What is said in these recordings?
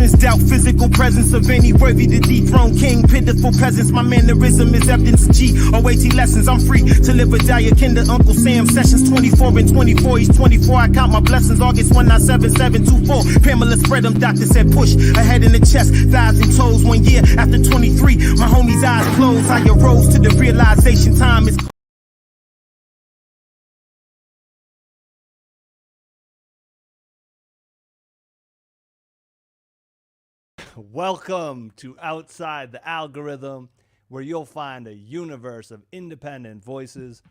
essence, doubt physical presence of any worthy to dethrone king. Pitiful peasants, my mannerism is evidence G. OAT lessons, I'm free to live or die akin to Uncle Sam. Sessions 24 and 24, he's 24. I count my blessings, August 197724. Pamela spread them, doctor said push. A head in the chest, thighs and toes. 1 year after 23, my homie's eyes closed. I arose to the realization time is. Welcome to Outside the Algorithm, where you'll find a universe of independent voices.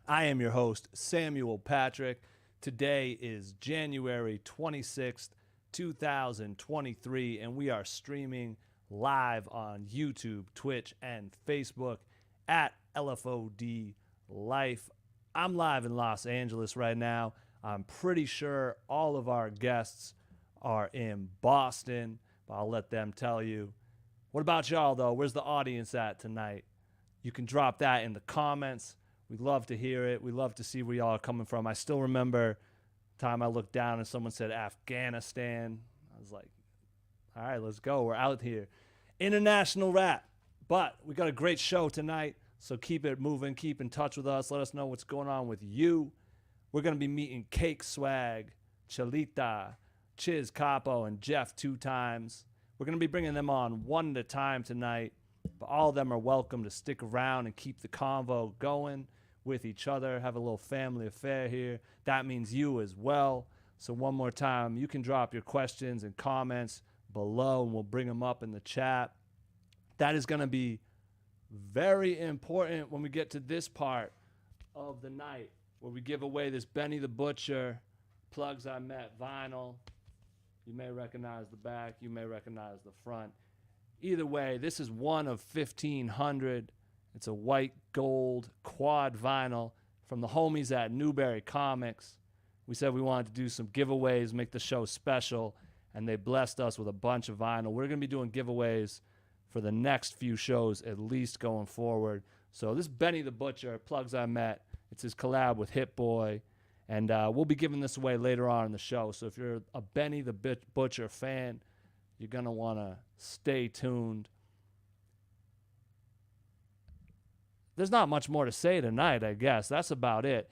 I am your host, Samuel Patrick. Today is January 26th, 2023, and we are streaming live on YouTube, Twitch, and Facebook at LFOD Life. I'm live in Los Angeles right now. I'm pretty sure all of our guests are in Boston. I'll let them tell you. What about y'all, though? Where's the audience at tonight? You can drop that in the comments. We'd love to hear it. We'd love to see where y'all are coming from. I still remember the time I looked down and someone said Afghanistan. I was like, all right, let's go. We're out here. International rap. But we got a great show tonight, so keep it moving. Keep in touch with us. Let us know what's going on with you. We're going to be meeting CakeSwagg, Chelita, Chizz Capo, and Jeff 2Timez. We're going to be bringing them on one at a time tonight, but all of them are welcome to stick around and keep the convo going with each other, have a little family affair here. That means you as well. So one more time, you can drop your questions and comments below, and we'll bring them up in the chat. That is going to be very important when we get to this part of the night, where we give away this Benny the Butcher Plugs I Met vinyl. You may recognize the back. You may recognize the front. Either way, this is one of 1,500. It's a white gold quad vinyl from the homies at Newberry Comics. We said we wanted to do some giveaways, make the show special, and they blessed us with a bunch of vinyl. We're going to be doing giveaways for the next few shows, at least going forward. So this Benny the Butcher, Plugs I Met, it's his collab with Hit Boy. And we'll be giving this away later on in the show. So if you're a Benny the Butcher fan, you're going to want to stay tuned. There's not much more to say tonight, I guess. That's about it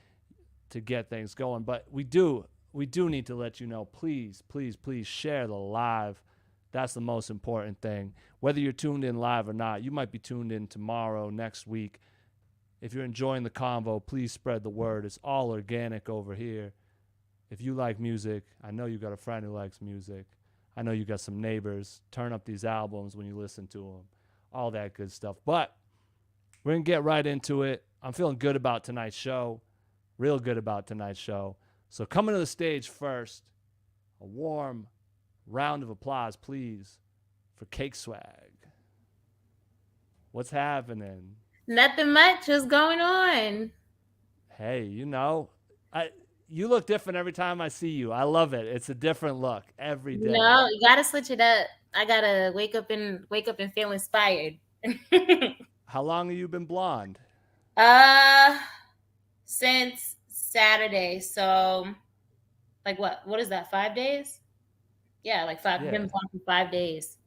to get things going. But we do need to let you know, please, please, please share the live. That's the most important thing. Whether you're tuned in live or not, you might be tuned in tomorrow, next week. If you're enjoying the convo, please spread the word. It's all organic over here. If you like music, I know you got a friend who likes music. I know you got some neighbors. Turn up these albums when you listen to them. All that good stuff. But we're going to get right into it. I'm feeling good about tonight's show. Real good about tonight's show. So coming to the stage first, a warm round of applause, please, for CakeSwagg. What's happening? Nothing much. What's going on? Hey, you look different every time I see you. I love it. It's a different look every day. No, you gotta switch it up. I gotta wake up and feel inspired. How long have you been blonde? Since Saturday. So, like what is that? 5 days? Yeah, like 5. Yeah. Been blonde for 5 days.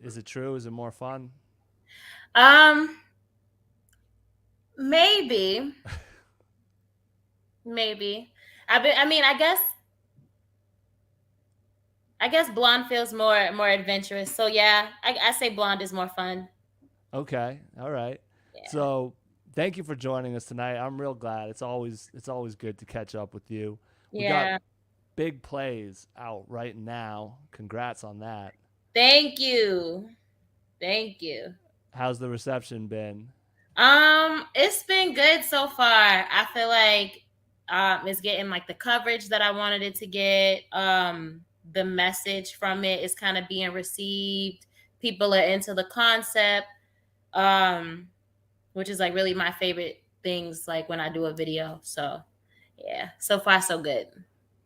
Is it true? Is it more fun? Maybe. I guess blonde feels more adventurous. So yeah, I say blonde is more fun. Okay. All right. Yeah. So thank you for joining us tonight. I'm real glad. It's always good to catch up with you. We got big plays out right now. Congrats on that. Thank you. How's the reception been? It's been good so far. I feel like it's getting like the coverage that I wanted it to get. The message from it is kind of being received. People are into the concept, which is like really my favorite things, like when I do a video. So yeah, so far so good.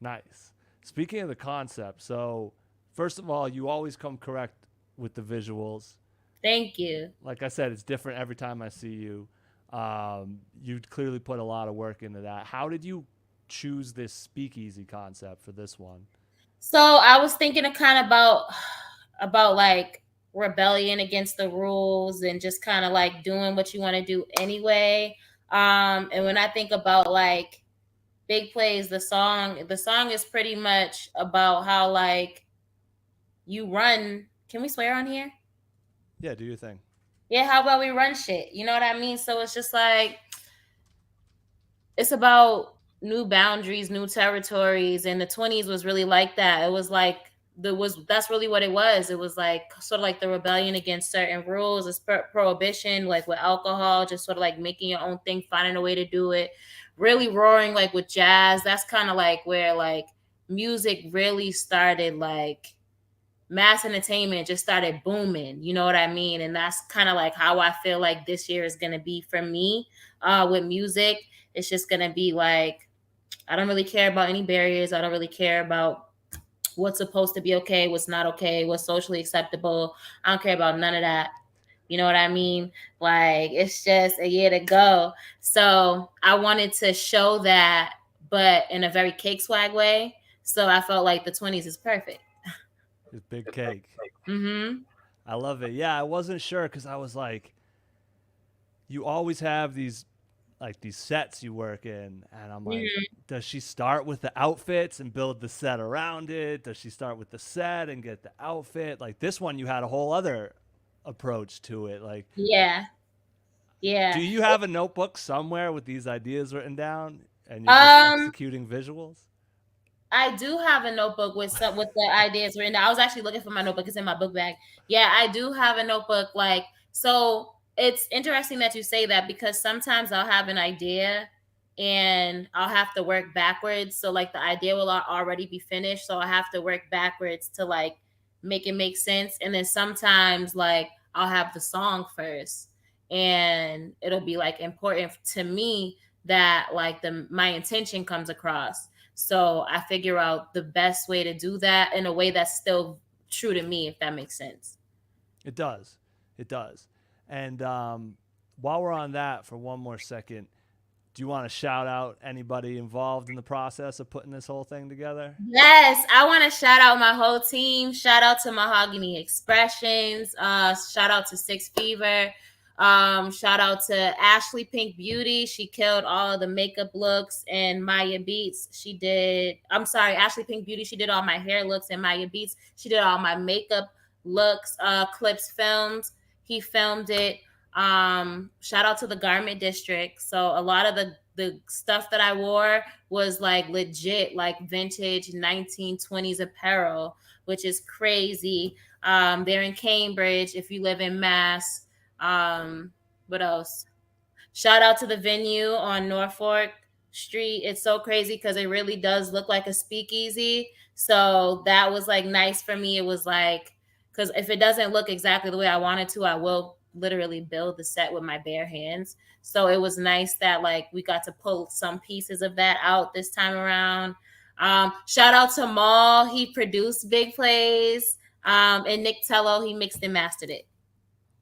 Nice. Speaking of the concept, so first of all, you always come correct with the visuals. Thank you. Like I said, it's different every time I see you. You clearly put a lot of work into that. How did you choose this speakeasy concept for this one? So I was thinking of kind of about like rebellion against the rules and just kind of like doing what you want to do anyway. And when I think about like Big Plays, the song is pretty much about how like you run. Can we swear on here? Yeah, do your thing. Yeah, how about we run shit? You know what I mean? So it's just like it's about new boundaries, new territories, and the 20s was really like that. It was like that's really what it was. It was like sort of like the rebellion against certain rules, it's prohibition, like with alcohol, just sort of like making your own thing, finding a way to do it. Really roaring like with jazz. That's kind of like where like music really started like mass entertainment just started booming, you know what I mean? And that's kind of like how I feel like this year is going to be for me with music. It's just going to be like I don't really care about any barriers. I don't really care about what's supposed to be okay, what's not okay, what's socially acceptable. I don't care about none of that. You know what I mean? Like it's just a year to go. So I wanted to show that, but in a very cake swag way. So I felt like the 20s is perfect. It's big cake. Mm-hmm. I love it. Yeah, I wasn't sure because I was like, you always have these like these sets you work in, and I'm like, Mm-hmm. does she start with the outfits and build the set around it? Does she start with the set and get the outfit? Like this one, you had a whole other approach to it. Like, Yeah. do Yeah. you have a notebook somewhere with these ideas written down, and you're just Um, executing visuals? I do have a notebook with the ideas written down. I was actually looking for my notebook. It's in my book bag. Yeah, I do have a notebook. Like, so it's interesting that you say that because sometimes I'll have an idea and I'll have to work backwards. So like the idea will already be finished. So I have to work backwards to like make it make sense. And then sometimes like I'll have the song first and it'll be like important to me that like the my intention comes across. So I figure out the best way to do that in a way that's still true to me, if that makes sense. It does. It does. And while we're on that for one more second, do you want to shout out anybody involved in the process of putting this whole thing together? Yes, I want to shout out my whole team. Shout out to Mahogany Expressions. Shout out to Six Fever. Shout out to Ashley Pink Beauty. She killed all of the makeup looks, and Maya Beats. She did. I'm sorry, Ashley Pink Beauty. She did all my hair looks, and Maya Beats. She did all my makeup looks. Clips filmed. He filmed it. Shout out to the Garment District. So a lot of the stuff that I wore was like legit, like vintage 1920s apparel, which is crazy. They're in Cambridge. If you live in Mass, what else? Shout out to the venue on Norfolk Street. It's so crazy because it really does look like a speakeasy. So that was like nice for me. It was like, because if it doesn't look exactly the way I wanted to, I will literally build the set with my bare hands. So it was nice that like we got to pull some pieces of that out this time around. Shout out to Maul. He produced Big Plays. And Nick Tello, he mixed and mastered it.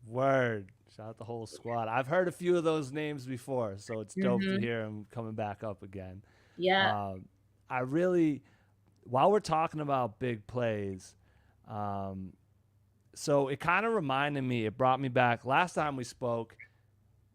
Word. Shout out the whole squad. I've heard a few of those names before, so it's dope to Mm-hmm. hear them coming back up again. Yeah. Um, I really, while we're talking about big plays, um, so it kind of reminded me, it brought me back. Last time we spoke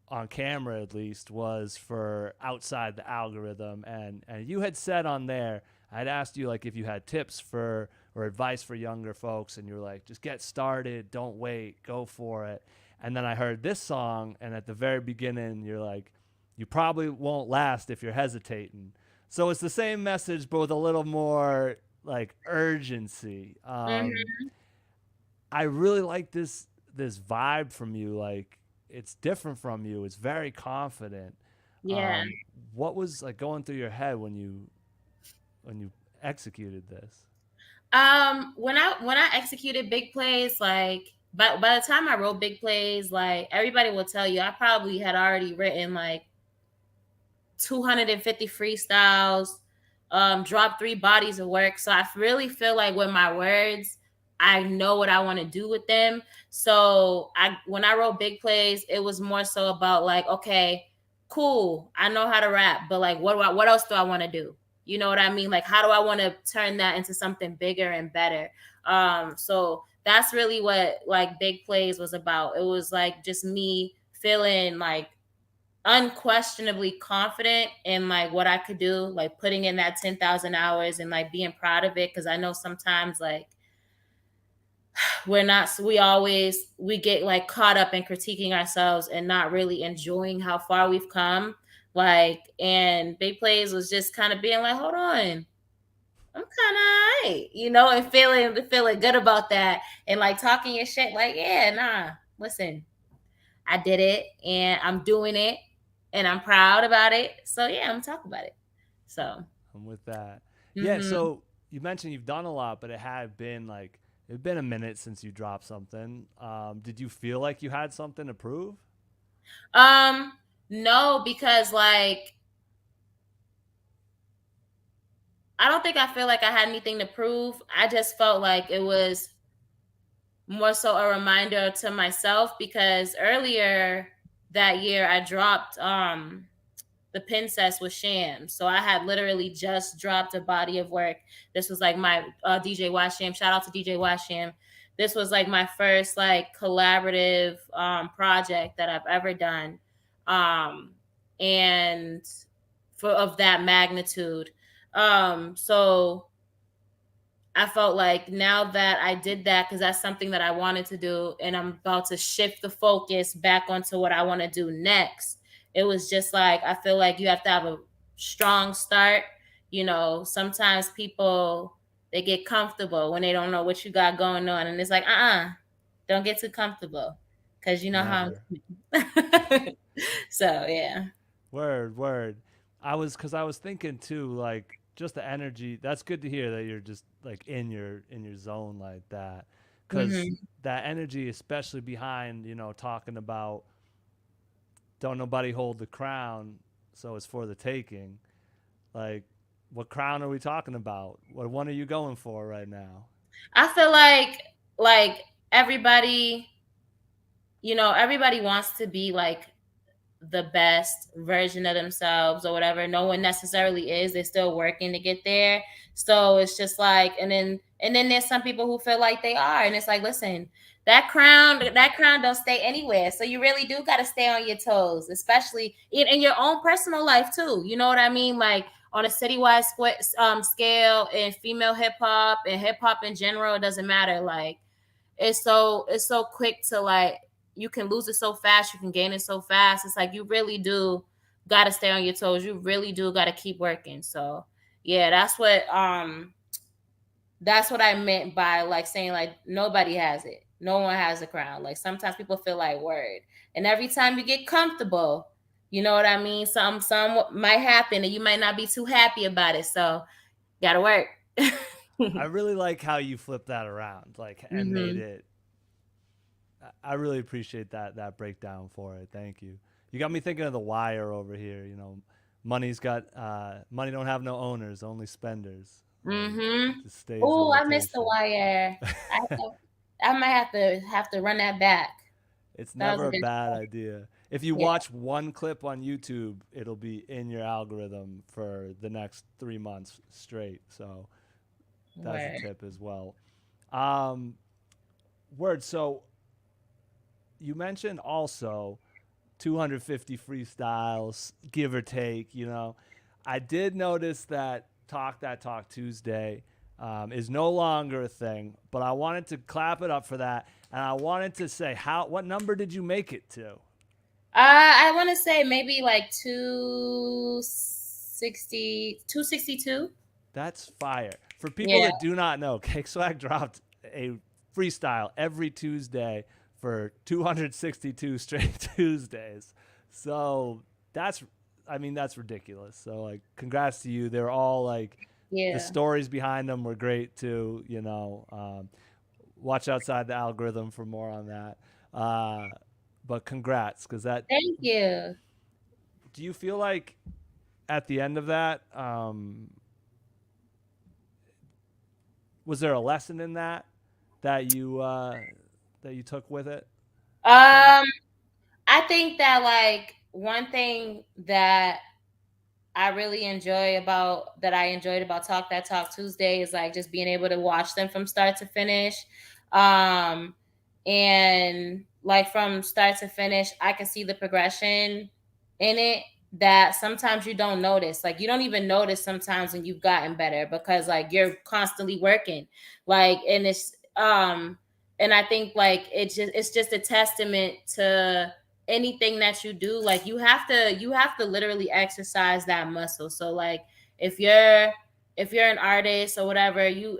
on camera, at least, was for Outside the Algorithm, and you had said on there, I'd asked you like if you had tips for or advice for younger folks, and you were like, just get started, don't wait, go for it. And then I heard this song, and at the very beginning, you're like, you probably won't last if you're hesitating. So it's the same message, but with a little more like urgency. Mm-hmm. I really like this vibe from you. Like it's different from you. It's very confident. Yeah. What was like going through your head when you executed this? When I executed Big Plays, like by the time I wrote Big Plays, like everybody will tell you, I probably had already written like 250 freestyles, dropped 3 bodies of work. So I really feel like with my words, I know what I want to do with them. So I when I wrote Big Plays, it was more so about like, okay, cool, I know how to rap, but like what else do I want to do? You know what I mean? Like, how do I want to turn that into something bigger and better? So that's really what like Big Plays was about. It was like just me feeling like unquestionably confident in like what I could do, like putting in that 10,000 hours and like being proud of it. Cause I know sometimes like we're not, we get like caught up in critiquing ourselves and not really enjoying how far we've come. Like, and Big Plays was just kind of being like, hold on, I'm kind of alright, and feeling good about that, and like talking your shit. Like, yeah, nah, listen, I did it, and I'm doing it, and I'm proud about it. So yeah, I'm talking about it. So, I'm with that. Yeah. hmm So you mentioned you've done a lot, but it'd been a minute since you dropped something. Did you feel like you had something to prove? um, no, because like I don't think I feel like I had anything to prove. I just felt like it was more so a reminder to myself, because earlier that year I dropped the Princess with Sham. So I had literally just dropped a body of work. This was like my DJ Washam. Shout out to DJ Washam. This was like my first like collaborative project that I've ever done, um, and for of that magnitude. So I felt like now that I did that, because that's something that I wanted to do, and I'm about to shift the focus back onto what I want to do next. It was just like, I feel like you have to have a strong start. Sometimes people, they get comfortable when they don't know what you got going on. And it's like, don't get too comfortable, because you know how. Never. So, yeah. Word, word. Cause I was thinking too, like just the energy. That's good to hear that you're just like in your zone like that. Cause hmm that energy, especially behind, talking about don't nobody hold the crown, so it's for the taking. Like, what crown are we talking about? What one are you going for right now? I feel like everybody, everybody wants to be like the best version of themselves or whatever. No one necessarily is. They're still working to get there. So it's just like, and then there's some people who feel like they are, and it's like, listen, that crown don't stay anywhere. So you really do got to stay on your toes, especially in your own personal life too. You know what I mean? Like on a citywide scale, in female hip hop in general, it doesn't matter. Like it's so quick to like, you can lose it so fast, you can gain it so fast. It's like you really do got to stay on your toes. You really do got to keep working. So yeah, that's what I meant by like saying like nobody has it. No one has a crown. Like sometimes people feel like word. And every time you get comfortable, you know what I mean? Some might happen and you might not be too happy about it. So gotta work. I really like how you flipped that around, like, and made hmm it. I really appreciate that breakdown for it. Thank you. You got me thinking of The Wire over here. Money don't have no owners, only spenders. Like, hmm it just stays in Oh, I missed the rotation. wire. I I might have to run that back. It's That was never a a good bad show. idea. If you Yeah, watch one clip on YouTube, it'll be in your algorithm for the next 3 months straight. So that's a word. tip as well. Um, word. So you mentioned also 250 freestyles, give or take. I did notice that Talk Tuesday is no longer a thing, but I wanted to clap it up for that, and I wanted to say what number did you make it to? I want to say maybe like 262. That's fire. For people Yeah, that do not know, CakeSwagg dropped a freestyle every Tuesday for 262 straight Tuesdays. So that's ridiculous. So like, congrats to you. They're all like, the yeah. stories behind them were great too. Watch outside the algorithm for more on that. But congrats, because that. Thank you. Do you feel like at the end of that, was there a lesson in that you took with it from it? Um, I think that like one thing that I really enjoyed about Talk That Talk Tuesday is like just being able to watch them from start to finish. Um and like from start to finish, I can see the progression in it that sometimes you don't notice. Like you don't even notice sometimes when you've gotten better because like you're constantly working. Like and I think like it's just a testament to anything that you do. Like you have to literally exercise that muscle. So like if you're if you're an artist or whatever, you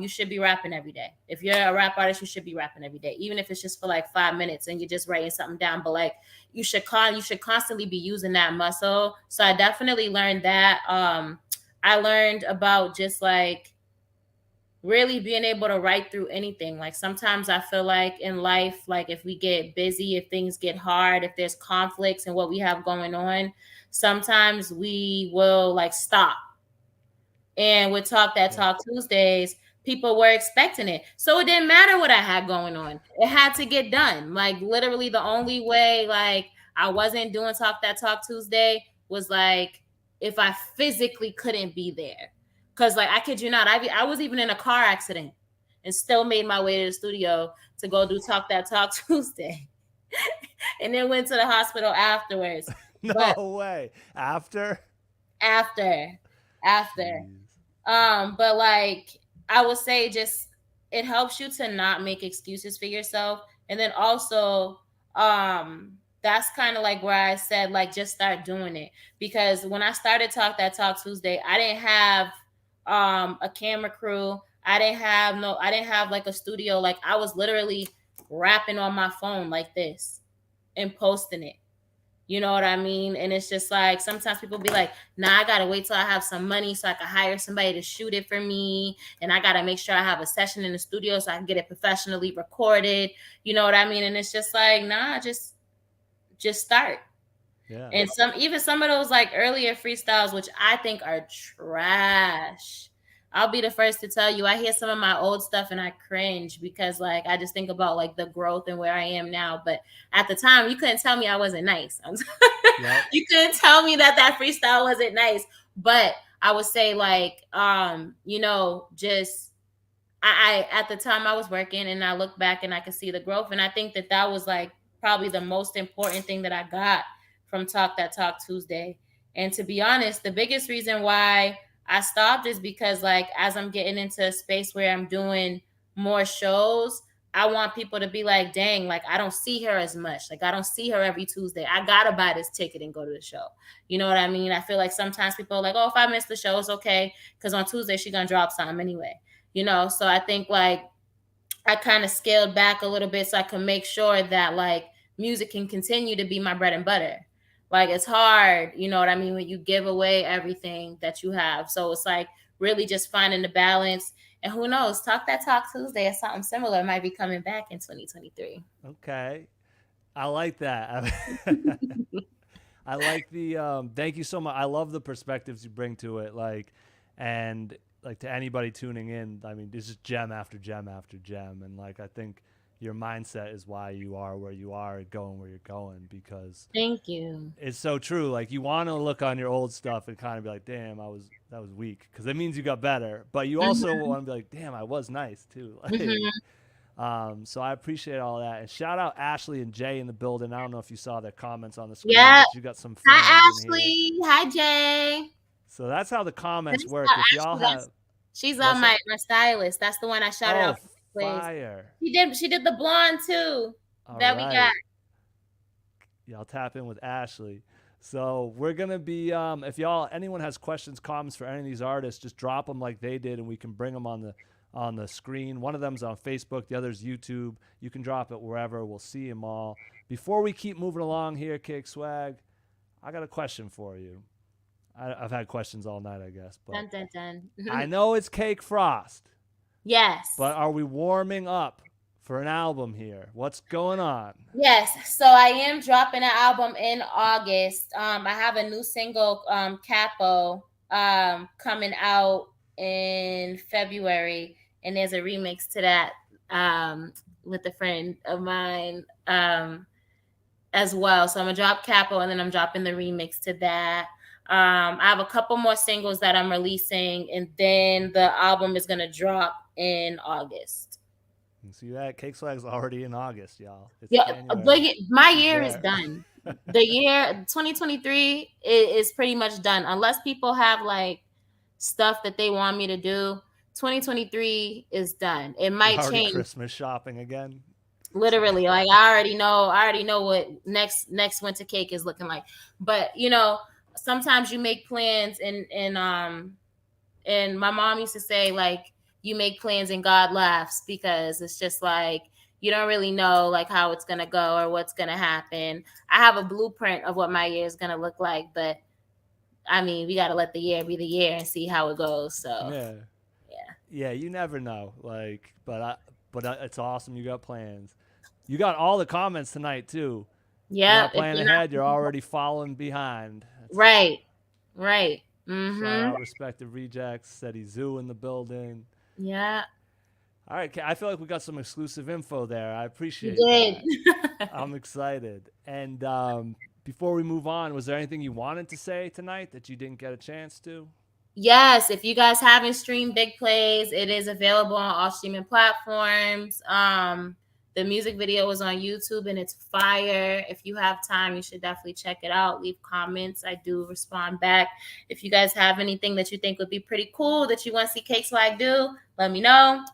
should be rapping every day. If you're a rap artist, you should be rapping every day, even if it's just for like 5 minutes and you're just writing something down. But like you should constantly be using that muscle. So I definitely learned that. I learned about just like really being able to write through anything. Like sometimes I feel like in life, like if we get busy, if things get hard, if there's conflicts and what we have going on, sometimes we will like stop. And with Talk That Yeah. Talk Tuesdays, people were expecting it. So it didn't matter what I had going on. It had to get done. Like literally the only way like I wasn't doing Talk That Talk Tuesday was like if I physically couldn't be there. Cause like I kid you not, I was even in a car accident and still made my way to the studio to go do Talk That Talk Tuesday. And then went to the hospital afterwards. No But way. after, after. Jeez. But like I would say just it helps you to not make excuses for yourself. And then also, that's kind of like where I said, like, just start doing it. Because when I started Talk That Talk Tuesday, I didn't have a camera crew. I didn't have like a studio. Like I was literally rapping on my phone like this and posting it. You know what I mean? And it's just like sometimes people be like, nah, I gotta wait till I have some money so I can hire somebody to shoot it for me. And I gotta make sure I have a session in the studio so I can get it professionally recorded. You know what I mean? And it's just like, nah, just start. Yeah. And some of those like earlier freestyles, which I think are trash. I'll be the first to tell you, I hear some of my old stuff and I cringe because like I just think about like the growth and where I am now. But at the time, you couldn't tell me I wasn't nice. Yep. You couldn't tell me that that freestyle wasn't nice. But I would say like, just I at the time I was working and I look back and I could see the growth. And I think that that was like probably the most important thing that I got from Talk That Talk Tuesday. And to be honest, the biggest reason why I stopped is because like as I'm getting into a space where I'm doing more shows, I want people to be like, dang, like I don't see her as much. Like I don't see her every Tuesday. I gotta buy this ticket and go to the show. You know what I mean? I feel like sometimes people are like, oh, if I miss the show, it's okay. Cause on Tuesday she's gonna drop something anyway. So I think like I kind of scaled back a little bit so I can make sure that like music can continue to be my bread and butter. Like it's hard, you know what I mean, when you give away everything that you have. So it's like really just finding the balance. And who knows, Talk That Talk Tuesday or something similar might be coming back in 2023. Okay. I like that. I like the thank you so much. I love the perspectives you bring to it. Like, and like to anybody tuning in, I mean, it's just gem after gem after gem. And like, I think your mindset is why you are where you are and going where you're going, because Thank you. it's so true. Like you want to look on your old stuff and kind of be like, damn, that was weak. Cause it means you got better, but you also want to be like, damn, I was nice too. Like, so I appreciate all that. And shout out Ashley and Jay in the building. I don't know if you saw their comments on the screen, Yeah. but you got some fans Hi, in here. Ashley. Hi, Jay. So that's how the comments That's work. not If y'all Ashley, have, she's what's my it? my stylist. That's the one I shouted Oh, out. Place. fire. She did the blonde too. All That we right. got. Y'all tap in with Ashley. So we're gonna be if anyone has questions, comments for any of these artists, just drop them like they did, and we can bring them on the screen. One of them's on Facebook, the other's YouTube. You can drop it wherever. We'll see them all. Before we keep moving along here, CakeSwagg, I got a question for you. I've had questions all night, I guess, but Dun, dun, dun. I know it's Cake Frost, Yes. but are we warming up for an album here? What's going on? Yes. So I am dropping an album in August. I have a new single, Capo, coming out in February, and there's a remix to that with a friend of mine as well. So I'm gonna drop Capo, and then I'm dropping the remix to that. I have a couple more singles that I'm releasing, and then the album is gonna drop in August. You see that? CakeSwagg's already in August, y'all. It's Yeah, January. my She's year is there. done. The year 2023 is pretty much done, unless people have like stuff that they want me to do. 2023 is done. It You're might already change. Christmas shopping again. Literally, like I already know what next winter cake is looking like. But sometimes you make plans, and my mom used to say, like, you make plans and God laughs, because it's just like you don't really know like how it's gonna go or what's gonna happen. I have a blueprint of what my year is gonna look like, but I mean, we gotta let the year be the year and see how it goes. So Yeah. yeah. Yeah, you never know. Like, but it's awesome. You got plans. You got all the comments tonight too. You're Yeah, not if playing you're not ahead. You're already following behind. right. Shout Mm-hmm. out respective rejects. Steady Zoo in the building. Yeah, All right, I feel like we got some exclusive info there. I you appreciate did. that. I'm excited. And before we move on, was there anything you wanted to say tonight that you didn't get a chance to? Yes, if you guys haven't streamed Big Plays, it is available on all streaming platforms. The music video is on YouTube and it's fire. If you have time, you should definitely check it out. Leave comments. I do respond back. If you guys have anything that you think would be pretty cool that you want to see CakeSwagg do, let me know.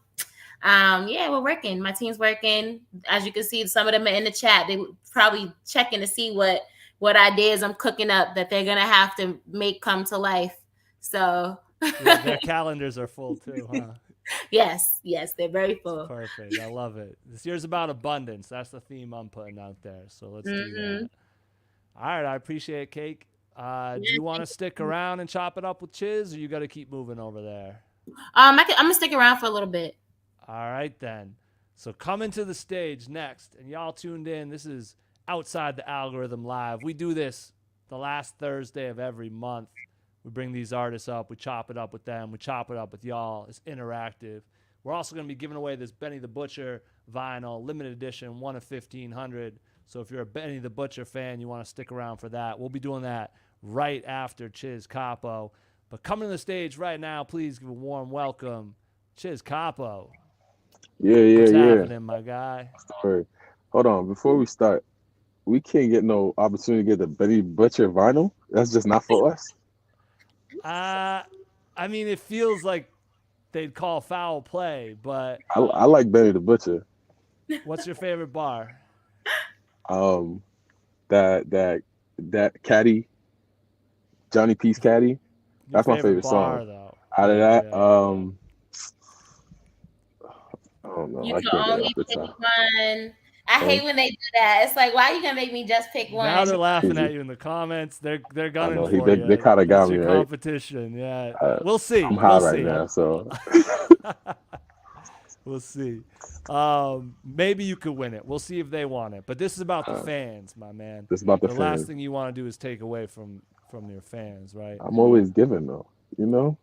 Yeah, we're working. My team's working. As you can see, some of them are in the chat. They probably checking to see what ideas I'm cooking up that they're gonna have to make come to life. So Yeah, their calendars are full too, huh? yes, they're very It's full. perfect. I love it. This year's about abundance. That's the theme I'm putting out there. So let's do that. All right, I appreciate it, Cake. Do you want to stick around and chop it up with Chizz, or you got to keep moving over there? I'm gonna stick around for a little bit. All right, then. So coming to the stage next, and y'all tuned in. This is Outside the Algorithm Live. We do this the last Thursday of every month. We bring these artists up. We chop it up with them. We chop it up with y'all. It's interactive. We're also going to be giving away this Benny the Butcher vinyl, limited edition, 1 of 1,500. So if you're a Benny the Butcher fan, you want to stick around for that. We'll be doing that right after Chizz Capo. But coming to the stage right now, please give a warm welcome, Chizz Capo. What's happening, my guy? Sorry. Hold on. Before we start, we can't get no opportunity to get the Benny Butcher vinyl. That's just not for us. I mean, it feels like they'd call foul play, but I like Benny the Butcher. what's your favorite bar? That Caddy, Johnny P's Caddy. That's my favorite bar, song. though. Out of that, I don't know. You I can can't get only off the pick top. one. I hate when they do that. It's like, why are you gonna make me just pick one? Now they're laughing at you in the comments. They're gunning know, for you. they kind of got It's me, your right? competition. Yeah, we'll see. I'm high We'll right see. now, so We'll see. Maybe you could win it. We'll see if they want it. But this is about the fans, my man. this is about the last fans. thing you want to do is take away from your fans, right? I'm always giving though, you know.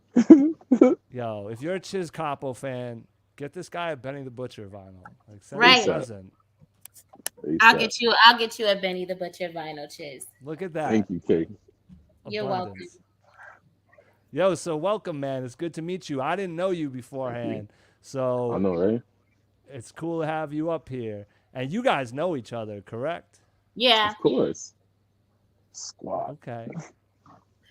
Yo, if you're a Chizz Capo fan, get this guy a Benny the Butcher vinyl. Like, send Right. him a present. I'll get you a Benny the Butcher vinyl, Chizz. Look at that. Thank you, Kate. You're welcome. Yo, so welcome, man. It's good to meet you. I didn't know you beforehand, so I know, right? it's cool to have you up here. And you guys know each other, correct? Yeah. Of course. Squad. Okay.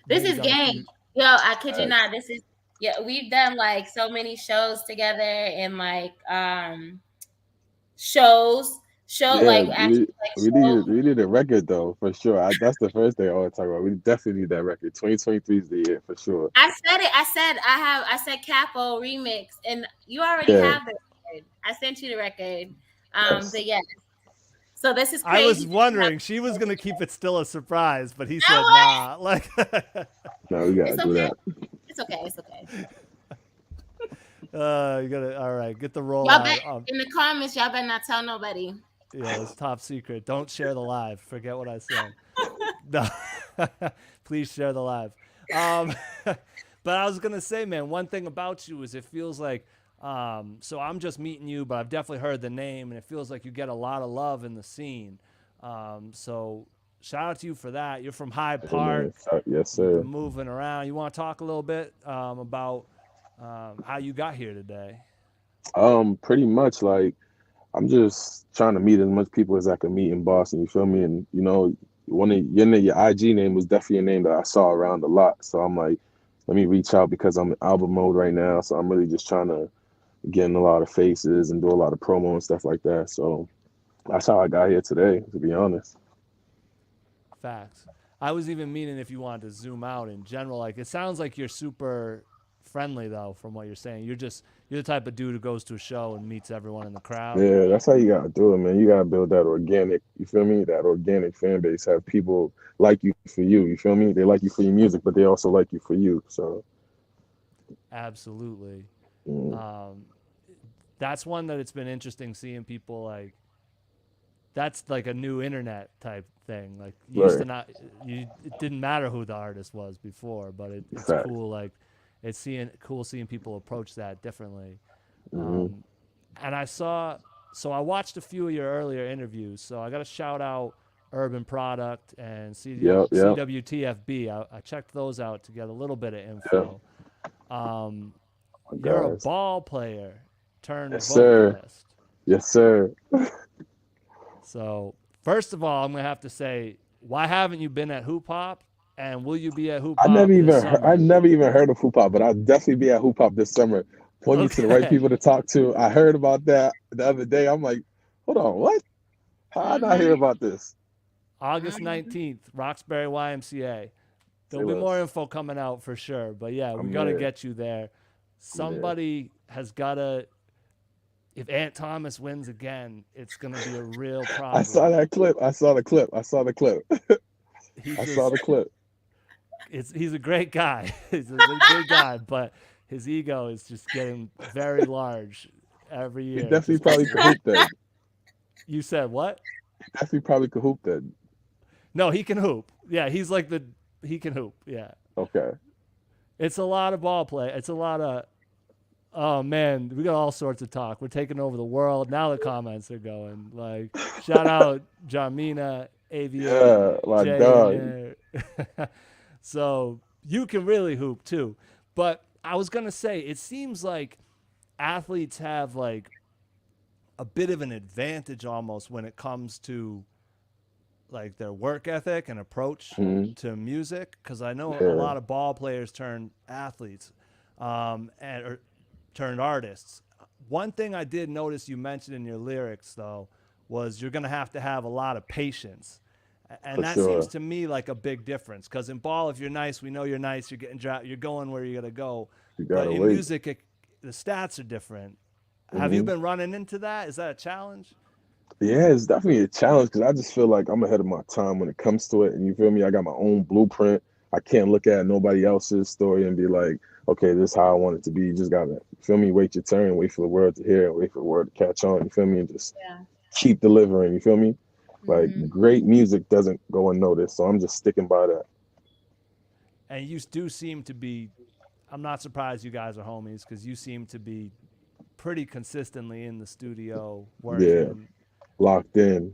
This Maybe is got a game. few- Yo, I kid you not. This is we've done like so many shows together and like shows like actually we need a record though for sure. That's the first thing I want to talk about. We definitely need that record. 2023 is the year for sure. I said it. I said Capo remix, and you already have the record. I sent you the record. But yeah. So this is crazy. I was wondering. She was gonna keep it still a surprise, but he said nah. Like, no, we gotta do that. It's okay. It's okay. you gotta. All right, get the roll Y'all out. in the comments, y'all better not tell nobody. Yeah, it's top secret. Don't share the live. Forget what I said. No, please share the live. But I was gonna say, man, one thing about you is it feels like. So I'm just meeting you, but I've definitely heard the name, and it feels like you get a lot of love in the scene. So shout out to you for that. You're from Hyde Hey, Park. man. Yes, You've sir. been moving around. You want to talk a little bit about how you got here today? Pretty much like I'm just trying to meet as much people as I can meet in Boston. You feel me? And one of your IG name was definitely a name that I saw around a lot. So I'm like, let me reach out because I'm in album mode right now. So I'm really just trying to get in a lot of faces and do a lot of promo and stuff like that. So that's how I got here today, to be honest. Facts. I was even meaning if you wanted to zoom out in general. Like it sounds like you're super friendly though, from what you're saying. You're the type of dude who goes to a show and meets everyone in the crowd. Yeah, that's how you gotta do it, man. You gotta build that organic, you feel me? That organic fan base. Have people like you for you, you feel me? They like you for your music, but they also like you for you. So Absolutely. mm, That's one that it's been interesting seeing people like. That's like a new internet type thing. Like you used to right, not, it didn't matter who the artist was before, but it's fact. cool. Like it's cool seeing people approach that differently. Hmm. Um, and I watched a few of your earlier interviews. So I got to shout out Urban Product and Yep. CWTFB. I checked those out to get a little bit of Yep. info. Um, you're a Guys. ball player turned Yes, sir. vocalist. Yes, sir. So first of all, I'm gonna have to say, why haven't you been at Hoop Hop? And will you be at Hoop Hop this I summer? never even heard of Hoop Hop, but I'll definitely be at Hoop Hop this summer. Point me to the right Okay. people to talk to. I heard about that the other day. I'm like, hold on, what? How I not hear Mm-hmm. about this? August Mm-hmm. 19th, Roxbury YMCA. Say There'll be more less. info coming out for sure. But yeah, we I'm got to there. get you there. I'm there. Somebody has got to, if Ant Thomas wins again, it's going to be a real I saw problem. that clip. I saw the clip. I saw the clip. He I saw just, the clip. he's a great guy. He's a good guy, but his ego is just getting very large every He year. definitely Just because probably of could it. hoop that. You said what? He definitely probably could hoop that. No, he can hoop. Yeah, he can hoop. Yeah. Okay. It's a lot of ball play. It's a lot of, oh man, we got all sorts of talk. We're taking over the world. Now the comments are going. Like, shout out Jamina, Aviate, Yeah, my Jay in dog. there. So you can really hoop too. But I was going to say, it seems like athletes have like a bit of an advantage almost when it comes to like their work ethic and approach Mhm. to music, because I know a Yeah, lot of ball players turn athletes or turned artists. One thing I did notice you mentioned in your lyrics though was you're going to have a lot of patience. for And that seems sure. to me like a big difference, because in ball, if you're nice, we know you're nice, you're getting you're going where you're going to go. You But gotta in wait. music, the stats are different. Have you Hmm. been running into that? Is that a challenge? Yeah, it's definitely a challenge because I just feel like I'm ahead of my time when it comes to it. And you feel me? I got my own blueprint. I can't look at nobody else's story and be like, okay, this is how I want it to be. You just gotta, you feel me? Wait your turn, wait for the word to hear, wait for the word to catch on. You feel me? And just Yeah. keep delivering. You feel me? Like Mm-hmm. great music doesn't go unnoticed. So I'm just sticking by that. And you do seem to be, I'm not surprised you guys are homies, because you seem to be pretty consistently in the studio Yeah, working. locked in.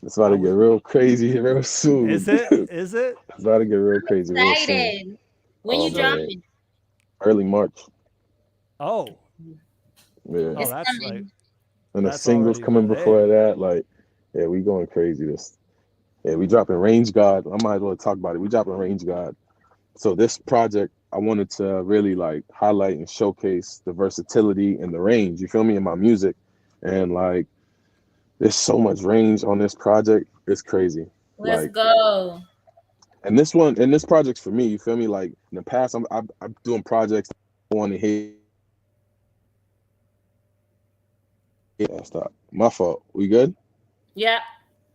It's about I to get was, real crazy real soon. is it? It's Is it? about to get real crazy real soon. Excited. When Oh you So, man, dropping? early March. oh, Yeah. oh, It's that's like, coming. And the that's singles already coming before there. that, like, yeah, we going crazy. Yeah, we dropping Range God. I might as well talk about it. We dropping Range God. So this project, I wanted to really like highlight and showcase the versatility and the range. You feel me in my music, and like, there's so much range on this project. It's crazy. Let's Like, go. and this project's for me. You feel me? Like in the past, I'm doing projects I want to hit. Yeah, stop. My fault. We good? Yep.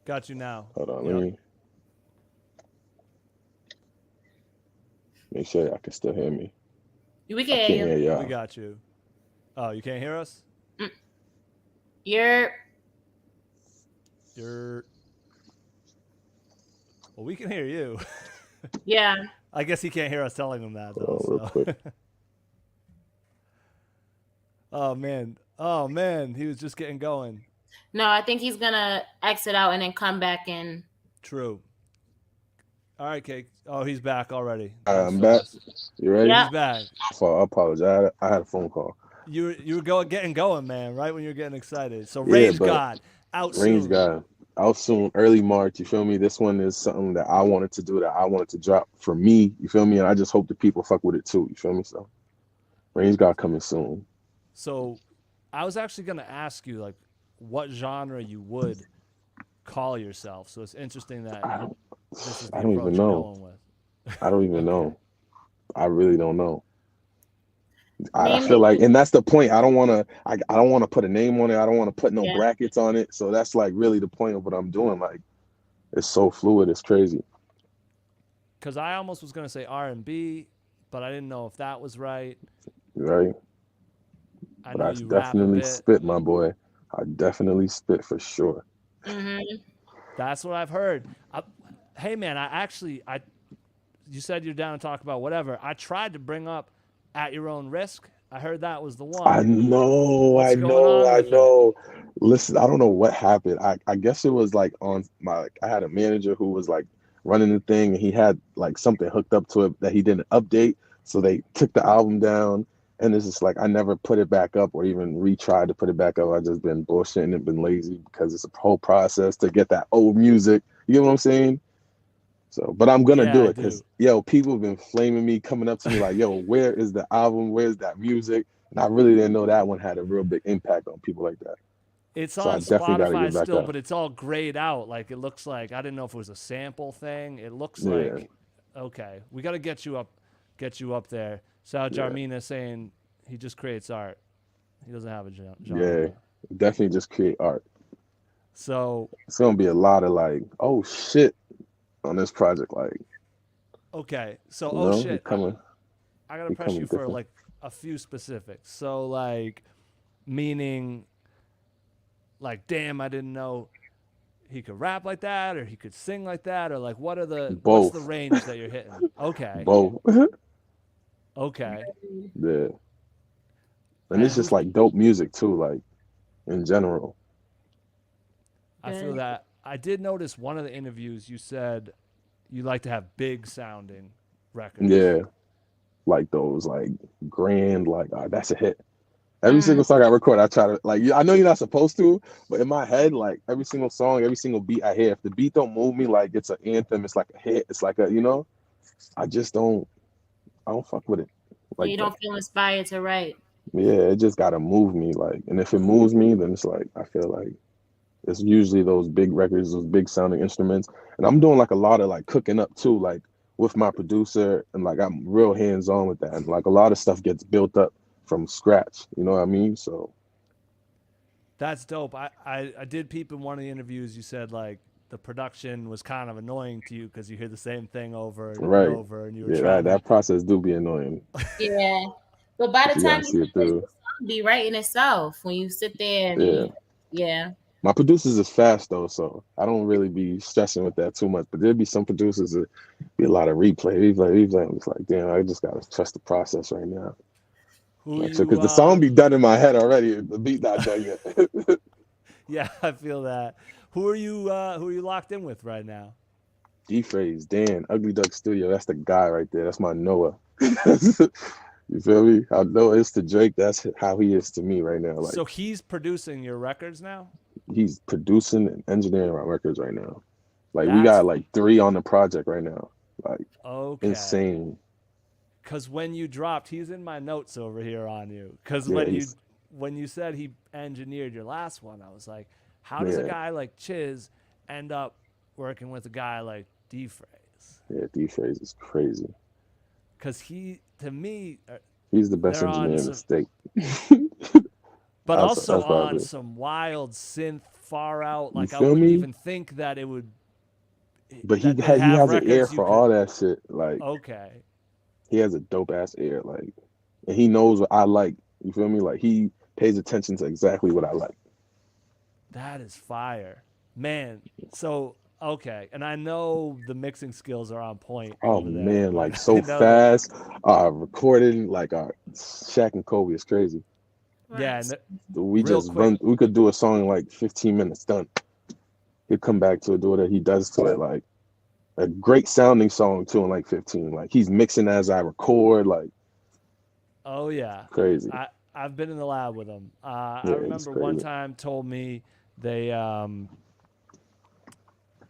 Got you now. Hold on. Let Yep. me make sure y'all can still hear me. We I can can't hear hear you. We y'all. got you. Oh, you can't hear us? Mm. You're You're, well, we can hear you. yeah. I guess he can't hear us telling him that though. Hold on, real quick. So, oh man, oh man, he was just getting going. No, I think he's gonna exit out and then come back in. True. All right, Cake. Oh, he's back already. I'm back. You ready? Yeah. He's back. I apologize. I had a phone call. You were getting going, man. Right when you're getting excited. So Yeah, Range but God out Range soon. God out soon, early March. You feel me? This one is something that I wanted to do, that I wanted to drop for me. You feel me? And I just hope the people fuck with it too. You feel me? So Range God coming soon. So I was actually gonna ask you like what genre you would call yourself. So it's interesting that this is the I don't approach even you're know. going with. I don't even know. I really don't know. I Name feel it. like, and that's the point. I don't want to. I don't want to put a name on it. I don't want to put no Yeah. brackets on it. So that's like really the point of what I'm doing. Like, it's so fluid. It's crazy. Because I almost was gonna say R&B, but I didn't know if that was right. Right? I But know I you rap a definitely bit. spit, my boy. I definitely spit for sure. That's what I've heard. Hey man, you said you're down to talk about whatever. I tried to bring up At Your Own Risk. I heard that was the one. I know, What's going on I with it? know. Listen, I don't know what happened. I guess it was like on my, like, I had a manager who was like running the thing, and he had like something hooked up to it that he didn't update. So they took the album down, and it's just like I never put it back up or even retried to put it back up. I just been bullshitting and been lazy because it's a whole process to get that old music. You get what I'm saying? So, but I'm gonna Yeah, do I it because do. people have been flaming me, coming up to me like, yo, where is the album? Where's that music? And I really didn't know that one had a real big impact on people like that. It's So I on definitely got to Spotify get back still, up. but it's all grayed out. Like it looks like I didn't know if it was a sample thing. It looks Yeah. like okay. We got to get you up there. Sal Jarmina saying he just creates art. He doesn't have a genre. Yeah, definitely just create art. So It's gonna be a lot of like, oh shit, on this project. Like, okay. So you oh know, shit. I gotta press you for different. like a few specifics. So like meaning like damn, I didn't know he could rap like that or he could sing like that or like what's Both. the range that you're hitting? Okay. Both. Okay. Yeah. And it's just like dope music too, like in general. I feel that. I did notice one of the interviews you said you like to have big sounding records. Yeah. Like those like grand, like that's a hit. Every single song I record, I try to like. I know you're not supposed to, but in my head, like every single song, every single beat I hear, if the beat don't move me, like it's an anthem, it's like a hit, it's like a, you know, I just don't. I don't fuck with it. Like You don't feel inspired to write. Yeah, it just gotta move me, like, and if it moves me, then it's like I feel like it's usually those big records, those big sounding instruments, and I'm doing like a lot of like cooking up too, like with my producer, and like I'm real hands on with that, and like a lot of stuff gets built up from scratch. You know what I mean? So that's dope. I did peep in one of the interviews. You said like the production was kind of annoying to you because you hear the same thing over and over, and you were trying that process do be annoying. Yeah, but by the time you the song be writing itself when you sit there and My producers is fast though, so I don't really be stressing with that too much. But there'd be some producers that be a lot of replay. It's like, damn, I just gotta trust the process right now. Because the song be done in my head already. The beat not done yet. Yeah, I feel that. Who are you locked in with right now? D-Phrase, Dan, Ugly Duck Studio. That's the guy right there. That's my Noah. You feel me? How Noah is to Drake, that's how he is to me right now. Like, so he's producing your records now? He's producing and engineering my records right now. Like we got like 3 on the project right now. Like insane. Because when you dropped, he's in my notes over here on you. Because when you said he engineered your last one, I was like, how does a guy like Chizz end up working with a guy like D-Phrase? Yeah, D-Phrase is crazy. Because to me, he's the best engineer in the state. But also on some wild synth, far out. Like I wouldn't even think that it would. But he has an ear for all that shit. Like he has a dope ass ear. Like, and he knows what I like. You feel me? Like he pays attention to exactly what I like. That is fire, man. So and I know the mixing skills are on point. Oh man, like so fast. Recording like Shaq and Kobe is crazy. Yeah, we just run. We could do a song in like 15 minutes, done. he'll come back to it, do what he does to it. Like a great sounding song too in like 15. Like he's mixing as I record, like Oh yeah, crazy. I've been in the lab with him. I Yeah, it's remember one crazy. time told me they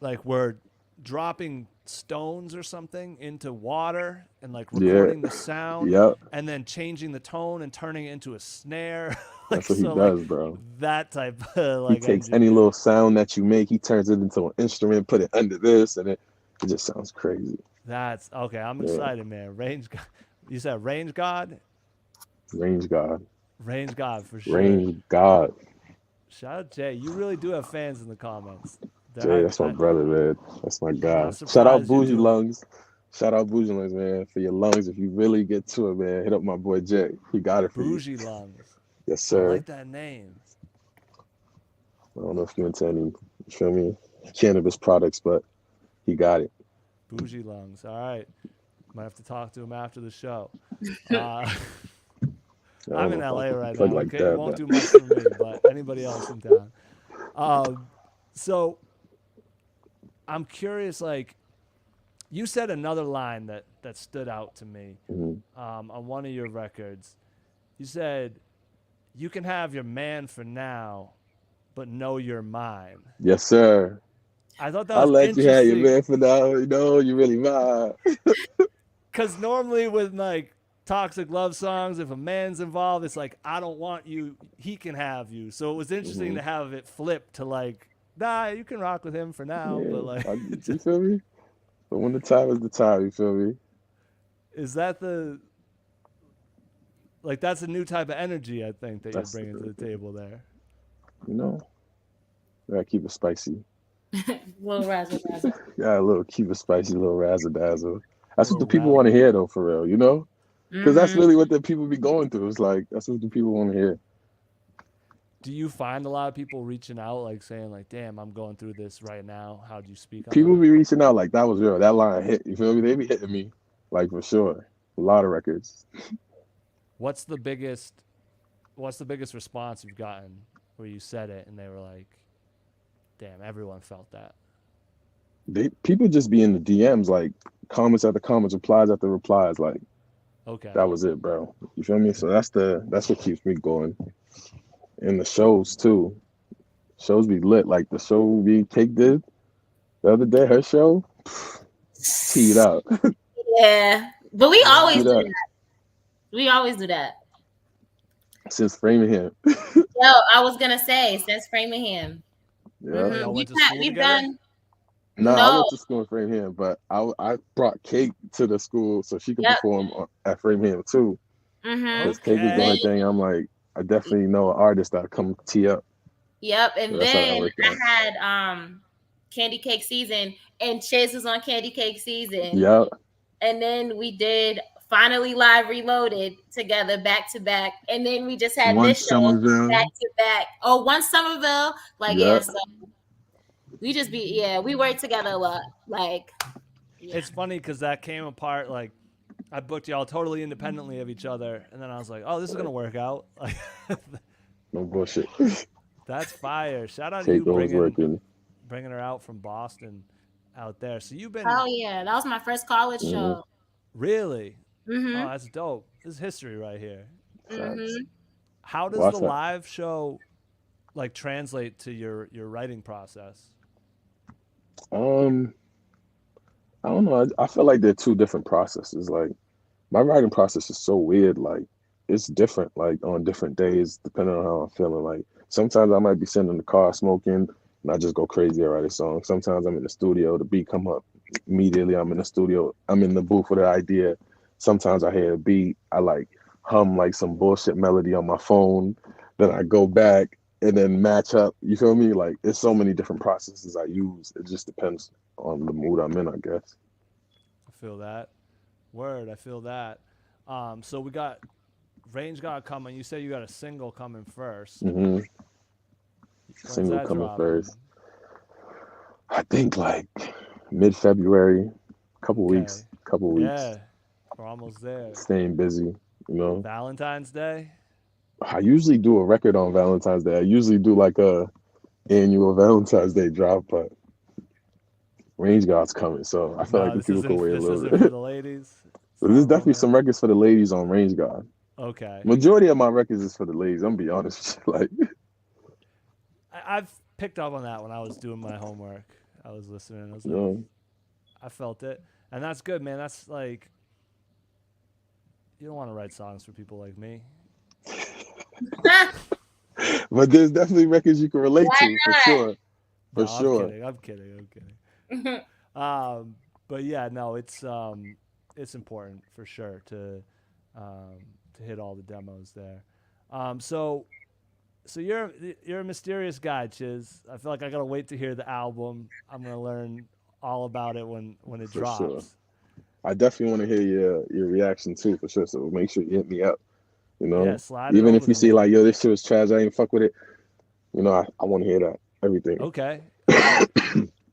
like were dropping stones or something into water and like Yeah, recording the sound yep. and then changing the tone and turning it into a snare. Like That's what he so like does, bro. that type of He like takes any engineer. little sound that you make, he turns it into an instrument, put it under this, and it just sounds crazy. That's okay. I'm Yeah, excited, man. Range God. You said Range God? range God, Range God for sure. range God. Shout out Jay. You really do have fans in the comments. Jay, that's my brother, man. That's my I'm not guy. Shout out surprised you Bougie do. Lungs. Shout out Bougie Lungs, man, for your lungs. If you really get to it, man, hit up my boy Jay. He got it for you. Bougie Lungs. Yes, I sir. like that name. I don't know if you into any, you feel me, cannabis products, but he got it. Bougie Lungs. All right. Might have to talk to him after the show. Uh, I I'm don't in know if I LA can right plug now. like Okay, it that, won't but do much for me, but anybody else in town. So I'm curious. Like you said, another line that stood out to me mhm. on one of your records. You said, "You can have your man for now, but know you're mine." Yes, sir. I thought that I'll was let you have your interesting man for now. You know, you really mine. because normally with like toxic love songs, if a man's involved, it's like I don't want you, he can have you. So it was interesting Hmm. to have it flipped to like, nah, you can rock with him for now, Yeah, but like, you feel me? But when the time is the time, you feel me? is that the like that's a new type of energy I think that you're That's, bringing to the table there. you know, gotta keep it spicy. Little razzle dazzle. Yeah, a little keep it spicy, a little razzle dazzle. A That's what little the people razzle. want to hear, though, for real. You know, because that's Mm-hmm. really what the people be going through. It's like that's what the people want to hear. Do you find a lot of people reaching out like saying like, "Damn, I'm going through this right now. How do you speak on People that?" be reaching out like that was real. That line hit. You feel me? They be hitting me like for sure. A lot of records. What's the biggest what's the biggest response you've gotten where you said it and they were like, "Damn, everyone felt that." They people just be in the DMs like comments after comments, replies after replies. Like Okay. that was it, bro. You feel me? So that's what keeps me going. And the shows too. Shows be lit. Like the show we Cake did the other day. Her show teed up, Yeah, but we Yeah. always teed do up that. We always do that. since Framingham. Yo, I was gonna say since Framingham. Yeah. Oh, y'all We've went to school we've together? done Nah, I no. went to school in Framingham, but I brought Cake to the school so she could Yep. perform at Framingham too. Mm-hmm. Because Cake was doing her Okay. thing. I'm like, I definitely know an artist that'll come tee up. Yep. So And that's how that then worked I out. had Candy Cake Season, and Chizz was on Candy Cake Season, Yeah. and then we did Finally Live Reloaded together back to back, and then we just had One this show back Somerville. to back. Oh, one Somerville, like Yeah. yeah. So we just be we work together a lot, like yeah. It's funny because that came apart. Like, I booked y'all totally independently of each other, and then I was like, "Oh, this is gonna work out." Like, No bullshit. that's fire. Shout out to you Cake always working. bringing her out from Boston out there. So you've Oh been yeah, that was my first college Hmm. show. really, oh, Mm-hmm. that's dope. This is history right here. Facts. Mm-hmm. How does the Watch that. live show like translate to your writing process? Um, I don't know. I feel like they're two different processes. Like my writing process is so weird. Like it's different. Like on different days, depending on how I'm feeling. Like sometimes I might be sitting in the car smoking, and I just go crazy and write a song. Sometimes I'm in the studio, the beat come up immediately. I'm in the studio. I'm in the booth with an idea. Sometimes I hear a beat. I like hum like some bullshit melody on my phone. Then I go back and then match up. You feel me? Like it's so many different processes I use. It just depends on the mood I'm in, I guess. I feel that. Word, I feel that. So we got Range God coming. You said you got a single coming first. Hmm. When's Single that coming dropping? first. I think like mid-February, couple Okay. weeks, couple Yeah, weeks. we're almost there. Staying busy, you know. Valentine's Day. I usually do a record on Valentine's Day. I usually do like annual Valentine's Day drop, but Range God's coming, so I feel like No, the people could wait a this little isn't for bit. the ladies. It's But not there's definitely some romantic. records for the ladies on Range God. Okay. Majority of my records is for the ladies. I'm gonna be honest with you. Like, I've picked up on that when I was doing my homework. I was listening. I was you like, know, I felt it, and that's good, man. That's like, you don't want to write songs for people like me. but there's definitely records you can relate Why to for sure. No, For sure. I'm kidding. I'm kidding. not? But yeah, no, it's important for sure to hit all the demos there. So you're a mysterious guy, Chizz. I feel like I gotta wait to hear the album. I'm gonna learn all about it when it For drops. sure. I definitely want to hear your reaction too, for sure. So make sure you hit me up. You know, Yeah, slide it even over if you to see me. like, yo, this shit was trash, I ain't fuck with it. You know, I want to hear that everything. Okay.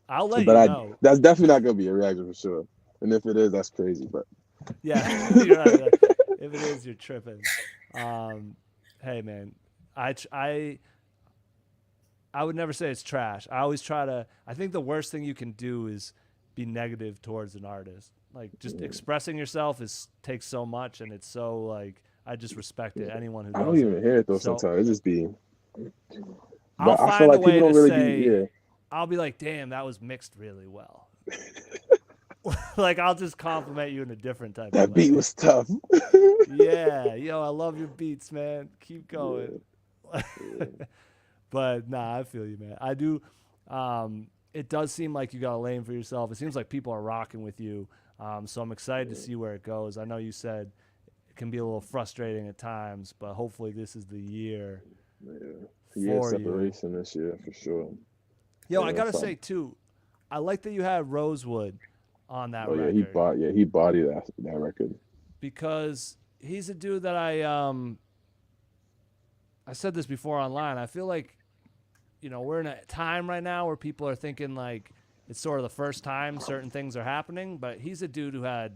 I'll let But you I know. that's definitely not gonna be a reaction for sure. And if it is, that's crazy. But Yeah, you're right. If it is, you're tripping. Hey, man, I would never say it's trash. I always try to. I think the worst thing you can do is be negative towards an artist. Like just expressing yourself takes so much, and it's so like I just respect it. Anyone who I don't does even it. hear it though. So Sometimes it just be. I'll But I feel find a like people way don't to really say. be. Yeah. I'll be like, damn, that was mixed really well. Like I'll just compliment you in a different type That of way. beat was tough. Yeah, yo, I love your beats, man. Keep going. But nah, I feel you, man. I do. It does seem like you got a lane for yourself. It seems like people are rocking with you. So I'm excited to see where it goes. I know you said it can be a little frustrating at times, but hopefully this is the year Yeah, for you. separation this year for sure. Yo, Yeah, I gotta so- say too, I like that you had Rosewood on that Oh yeah, record. he bodied that record. Because he's a dude that I said this before online. I feel like, we're in a time right now where people are thinking like it's sort of the first time certain things are happening, but he's a dude who had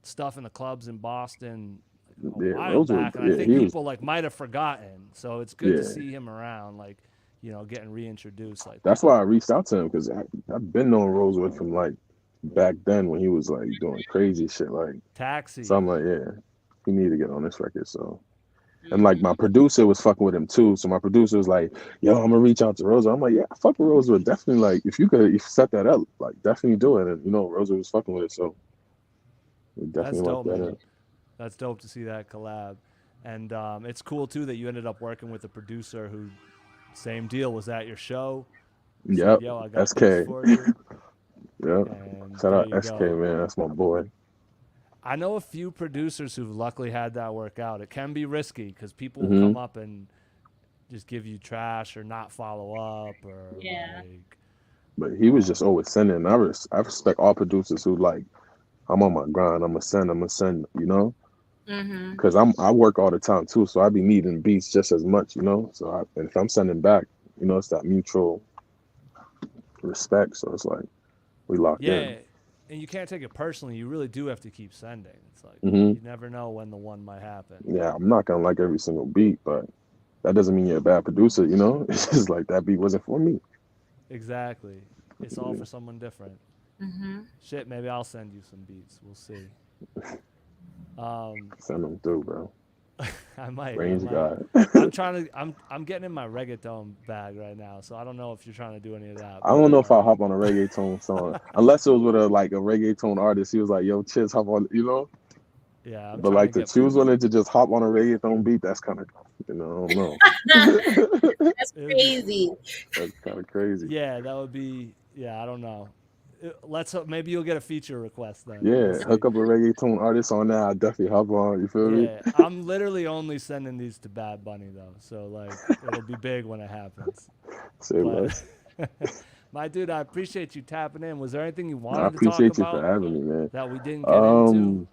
stuff in the clubs in Boston a Yeah, while Rosewood, back, and I yeah, think he was- people like might have forgotten. So it's good to Yeah. see him around, like, getting reintroduced like That's that. why I reached out to him because I've been knowing Rosewood from like back then when he was like doing crazy shit. Like, Taxi. so I'm like, yeah, he need to get on this record. So, and like my producer was fucking with him too. So my producer was like, yo, I'm gonna reach out to Rosewood. I'm like, yeah, fuck with Rosewood. Definitely, like, if you set that up, like, definitely do it. And Rosewood was fucking with it. So we That's definitely dope, locked that man. in. That's dope to see that collab. And it's cool, too, that you ended up working with a producer who, same deal, was at your show. Yep, Said, yo, I got SK. beats for you. Yep. And Shout there out you SK, go. man. That's my boy. I know a few producers who've luckily had that work out. It can be risky because people will Mhm. come up and just give you trash or not follow up or Yeah. like. But he was just always sending. I respect all producers who like, I'm on my grind. I'm gonna send. Mm-hmm. Because I work all the time too, so I be needing beats just as much. So and if I'm sending back, it's that mutual respect. So it's like we locked Yeah. in. And you can't take it personally. You really do have to keep sending. It's like Mhm. you never know when the one might happen. Yeah, I'm not gonna like every single beat, but that doesn't mean you're a bad producer. It's just like that beat wasn't for me. Exactly. It's all for someone different. Mm-hmm. Shit, maybe I'll send you some beats. We'll see. Send them through, bro. I might. Range guy. I'm getting in my reggaeton bag right now, so I don't know if you're trying to do any of that. I don't know if I'll hop on a reggaeton song unless it was with a reggaeton artist. He was like, "Yo, Chizz, hop on," Yeah, I'm But trying like to to get choose one and to just hop on a reggaeton beat, that's kind of, I don't know. That's crazy. That's kind of crazy. Yeah, that would be. Yeah, I don't know. Let's hope maybe you'll get a feature request then. Yeah, We'll see. hook up a reggaeton artist on that. I'll definitely hop on. You feel me? Yeah, I'm literally only sending these to Bad Bunny though, so like it'll be big when it happens. Say But- less. My dude, I appreciate you tapping in. Was there anything you I wanted to appreciate talk you for about having me, man. that we didn't get into?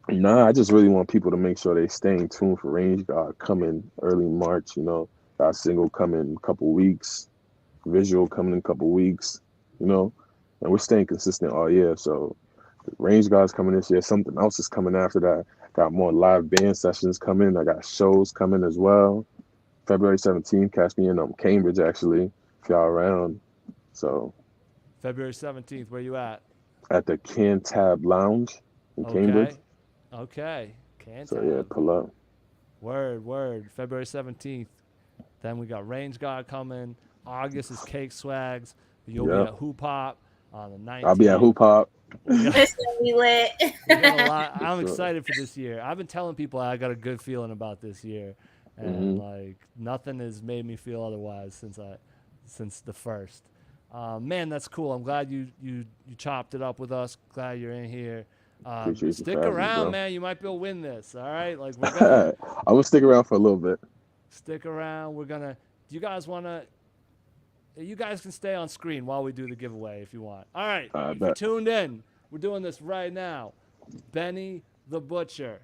Nah, I just really want people to make sure they staying tuned for Range God coming early March. Got a single coming in a couple weeks, visual coming in a couple weeks. And we're staying consistent all year. So Range God's coming this year. Something else is coming after that. Got more live band sessions coming. I got shows coming as well. February 17th, catch me in Cambridge actually. if y'all around. So February 17th, where you at? at the Cantab Lounge in Cambridge. Okay. Can't So yeah, pull up. Word. February 17th. Then we got Range God coming. August is CakeSwaggs. You'll be at Hoop Hop on the 19th. I'll be at Hoop Hop. It's gonna be lit. We got a lot. I'm excited for this year. I've been telling people I got a good feeling about this year, and like nothing has made me feel otherwise since the first. Man, that's cool. I'm glad you chopped it up with us. Glad you're in here. Stick around, man. You might be able to win this. All right, like we're gonna. I'm gonna stick around for a little bit. Stick around. We're gonna. Do you guys wanna? You guys can stay on screen while we do the giveaway if you want. All right, if you tuned in, we're doing this right now. Benny the Butcher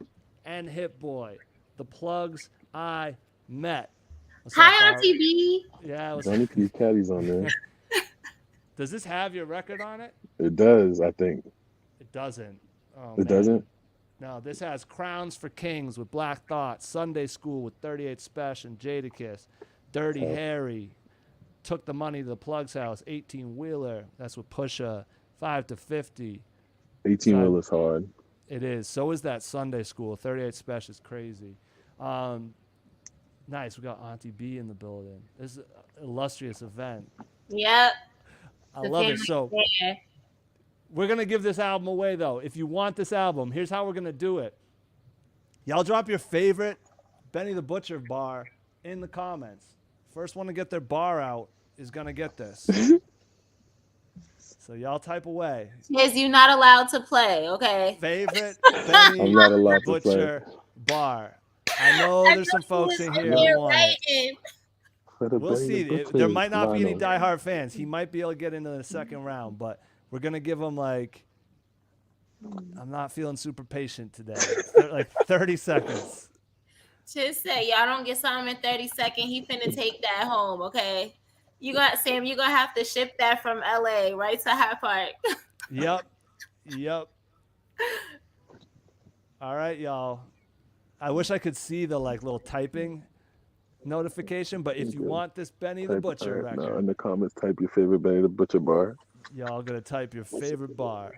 and Hit Boy, the plugs I met. Hi, Auntie B. Yeah. Benny P. Caddy's on there. Does this have your record on it? It does, I think. It doesn't. Oh, it doesn't? No, this has Crowns for Kings with Black Thought, Sunday School with 38 Special and Jadakiss, Dirty Harry, Took the Money to the Plug's House, 18-Wheeler, that's with Pusha, 5 to 50. 18-Wheeler's hard. It is. So is that Sunday School. 38 Special is crazy. Nice. We got Auntie B in the building. This is an illustrious event. Yep. I love it. So we're going to give this album away, though. If you want this album, here's how we're going to do it. Y'all drop your favorite Benny the Butcher bar in the comments. First one to get their bar out is going to get this. So y'all type away. Chizz, you're not allowed to play, okay? Favorite Benny I'm not allowed to Butcher bar. I know there's some folks in here who want it. We'll see. There might not be any diehard fans. He might be able to get into the second round, but we're going to give him like, I'm not feeling super patient today. Like 30 seconds. Just say y'all don't get something in 30 seconds. He finna take that home, okay? You got Sam. You're gonna have to ship that from LA right to High Park. Yep. All right, y'all. I wish I could see the like little typing notification, but if you want this Benny the Butcher record, no, in the comments, type your favorite Benny the Butcher bar. Y'all gonna type your favorite bar.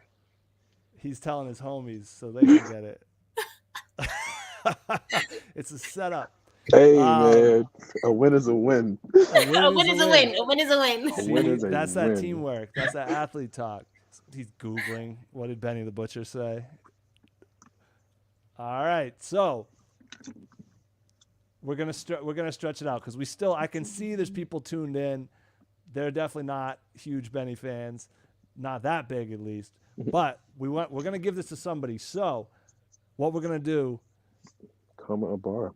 He's telling his homies so they can get it. It's a setup. Hey man, a win is a win. A win is a win. A win is a win. See, that's that teamwork. That's that athlete talk. He's Googling. What did Benny the Butcher say? All right, so we're gonna stretch it out because I can see there's people tuned in. They're definitely not huge Benny fans, not that big at least. But we're gonna give this to somebody. So what we're gonna do? Comment a bar.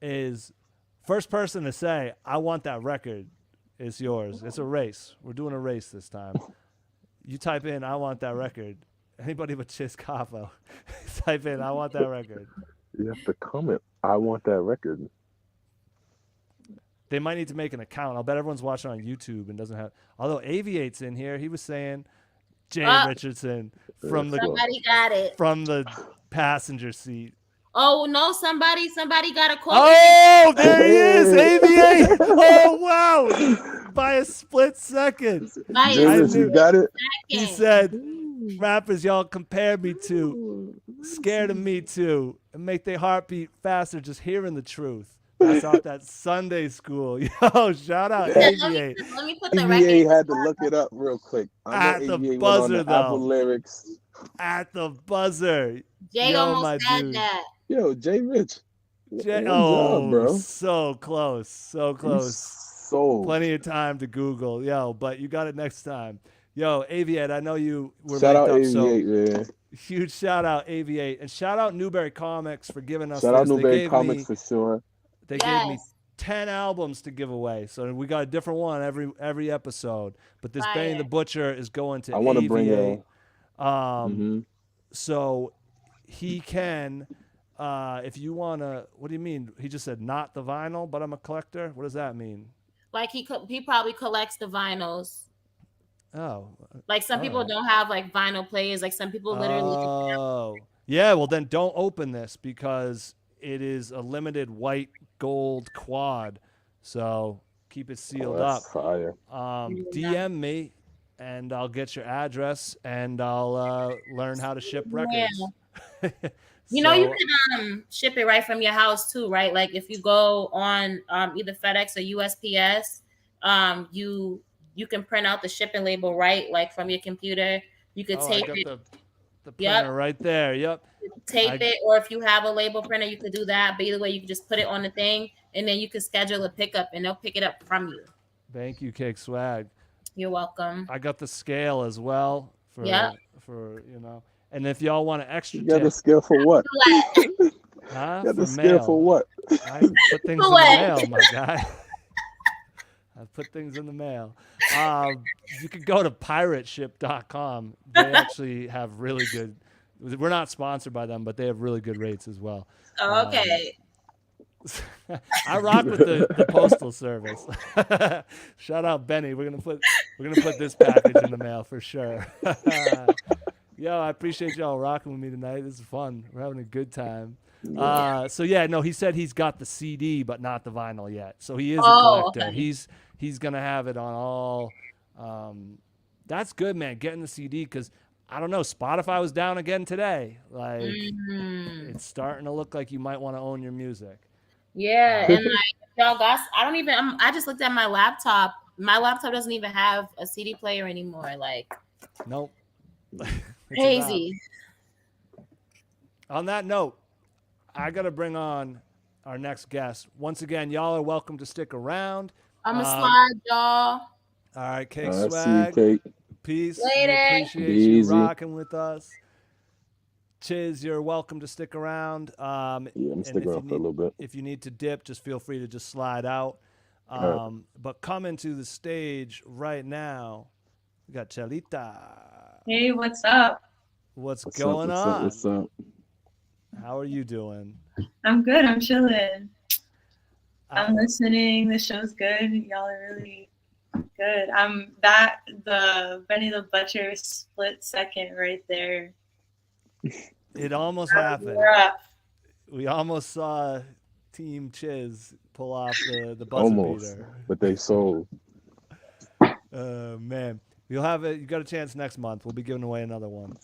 Is first person to say, I want that record, is yours. It's a race. We're doing a race this time. You type in, I want that record. Anybody but Chizz Capo. Type in, I want that record. You have to comment, I want that record. They might need to make an account. I'll bet everyone's watching on YouTube and doesn't have. Although Aviate's in here. He was saying, Jay Richardson from somebody got it. From the passenger seat. Oh no! Somebody got a call. Oh, there he is, Aviate! Oh wow! By a split second. You got it. He said, "Rappers y'all compare me to, scared of me too, and make their heartbeat faster just hearing the truth." That's off that Sunday School. Yo, shout out Aviate. Let me put the Aviate had to look it up real quick. At the buzzer though. Apple lyrics. At the buzzer. Jay almost had that. Yo, Jay Rich. Bro. So close. So close. So plenty of time to Google. Yo, but you got it next time. Yo, Aviate, I know you were shout out up, Aviate, man. Huge shout out Aviate. And shout out Newberry Comics for giving us shout out Newberry Comics for sure. They gave me 10 albums to give away. So we got a different one every episode. But this Benny the Butcher is going to I want to bring it. So he can if you want to, what do you mean? He just said not the vinyl, but I'm a collector. What does that mean? Like he probably collects the vinyls. Oh. Like some people don't have like vinyl players. Like some people literally. Oh. Yeah, well then don't open this because it is a limited white gold quad. So keep it sealed Oh, up. that's fire. DM me, and I'll get your address, and I'll learn how to ship records. You know, you can ship it right from your house too, right? Like if you go on either FedEx or USPS, you can print out the shipping label right, like from your computer. You could tape I got it. the printer right there. Yep. Tape it, or if you have a label printer, you could do that. But either way, you can just put it on the thing, and then you can schedule a pickup, and they'll pick it up from you. Thank you, CakeSwagg. You're welcome. I got the scale as well for you know. And if y'all want an extra You got tip, the scale for what? You got the scale mail. for what? I put things in the mail, my guy. I put things in the mail. You could go to pirateship.com. They actually have really good. We're not sponsored by them, but they have really good rates as well. Okay. I rock with the postal service. Shout out Benny. We're gonna put this package in the mail for sure. Yo, I appreciate y'all rocking with me tonight. This is fun. We're having a good time. So yeah, no, he said he's got the CD but not the vinyl yet. So he is a collector. Okay. He's gonna have it on all. That's good, man. Getting the CD, because I don't know. Spotify was down again today. Like it's starting to look like you might want to own your music. Yeah, and like y'all got, I just looked at my laptop. My laptop doesn't even have a CD player anymore. Like, Nope. crazy. On that note, I got to bring on our next guest. Once again, y'all are welcome to stick around. I'm going to slide, y'all. All right, I see you, CakeSwagg. Cake. Peace. Later. We appreciate you rocking with us. Chizz, you're welcome to stick around. Yeah, I'm sticking around for a little bit. If you need to dip, just feel free to just slide out. But coming to the stage right now, we got Chelita. Hey, what's up? What's going up, on? What's up? How are you doing? I'm good. I'm chilling. I'm listening. The show's good. Y'all are really good. The Benny the Butcher split second right there. It almost happened. Rough. We almost saw Team Chizz pull off the buzzer Almost, beater. but they sold. Man, you'll have it. You got a chance next month. We'll be giving away another one.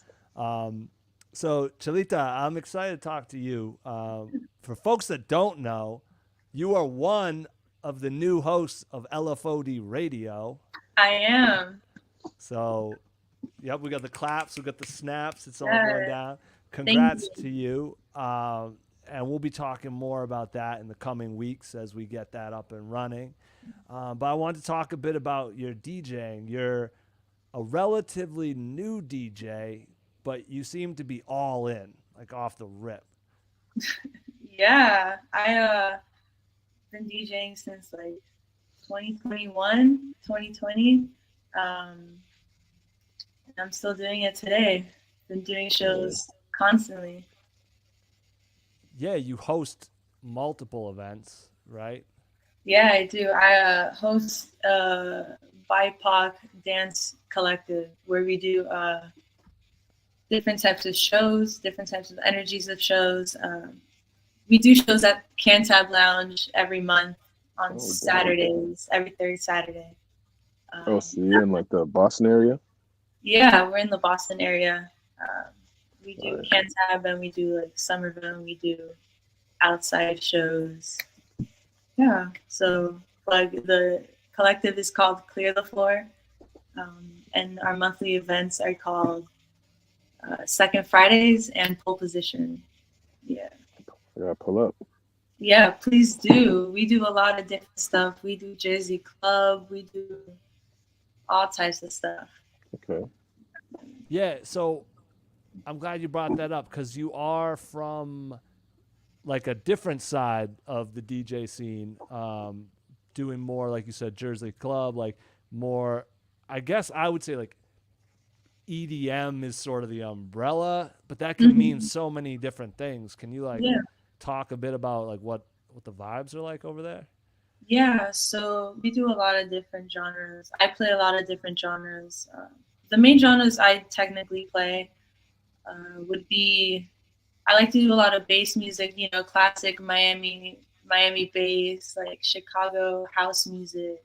So Chelita, I'm excited to talk to you. For folks that don't know, you are one of the new hosts of LFOD Radio. I am. So, yep, we got the claps, we got the snaps. It's all Yeah. going down. Congrats to you. And we'll be talking more about that in the coming weeks as we get that up and running. But I wanted to talk a bit about your DJing. You're a relatively new DJ, but you seem to be all in, like off the rip. Yeah, I been DJing since like 2021, 2020. And I'm still doing it today. Been doing shows constantly. Yeah, you host multiple events, right? Yeah, I do. I host a BIPOC dance collective where we do different types of shows, different types of energies of shows. We do shows at Cantab Lounge every month on Saturdays, every third Saturday. So you're in like the Boston area? Yeah, we're in the Boston area. We do Cantab and we do like Somerville and we do outside shows. Yeah, so like the collective is called Clear the Floor, and our monthly events are called Second Fridays and Pole Position. Yeah. I gotta pull up. Yeah, please do. We do a lot of different stuff. We do Jersey Club. We do all types of stuff. Okay. Yeah, so I'm glad you brought that up because you are from like a different side of the DJ scene, doing more, like you said, Jersey Club, like more, I guess I would say like EDM is sort of the umbrella, but that can mean so many different things. Can you talk a bit about like what the vibes are like over there? Yeah, so we do a lot of different genres. I play a lot of different genres. The main genres I technically play would be, I like to do a lot of bass music, classic Miami Miami bass, like Chicago house music,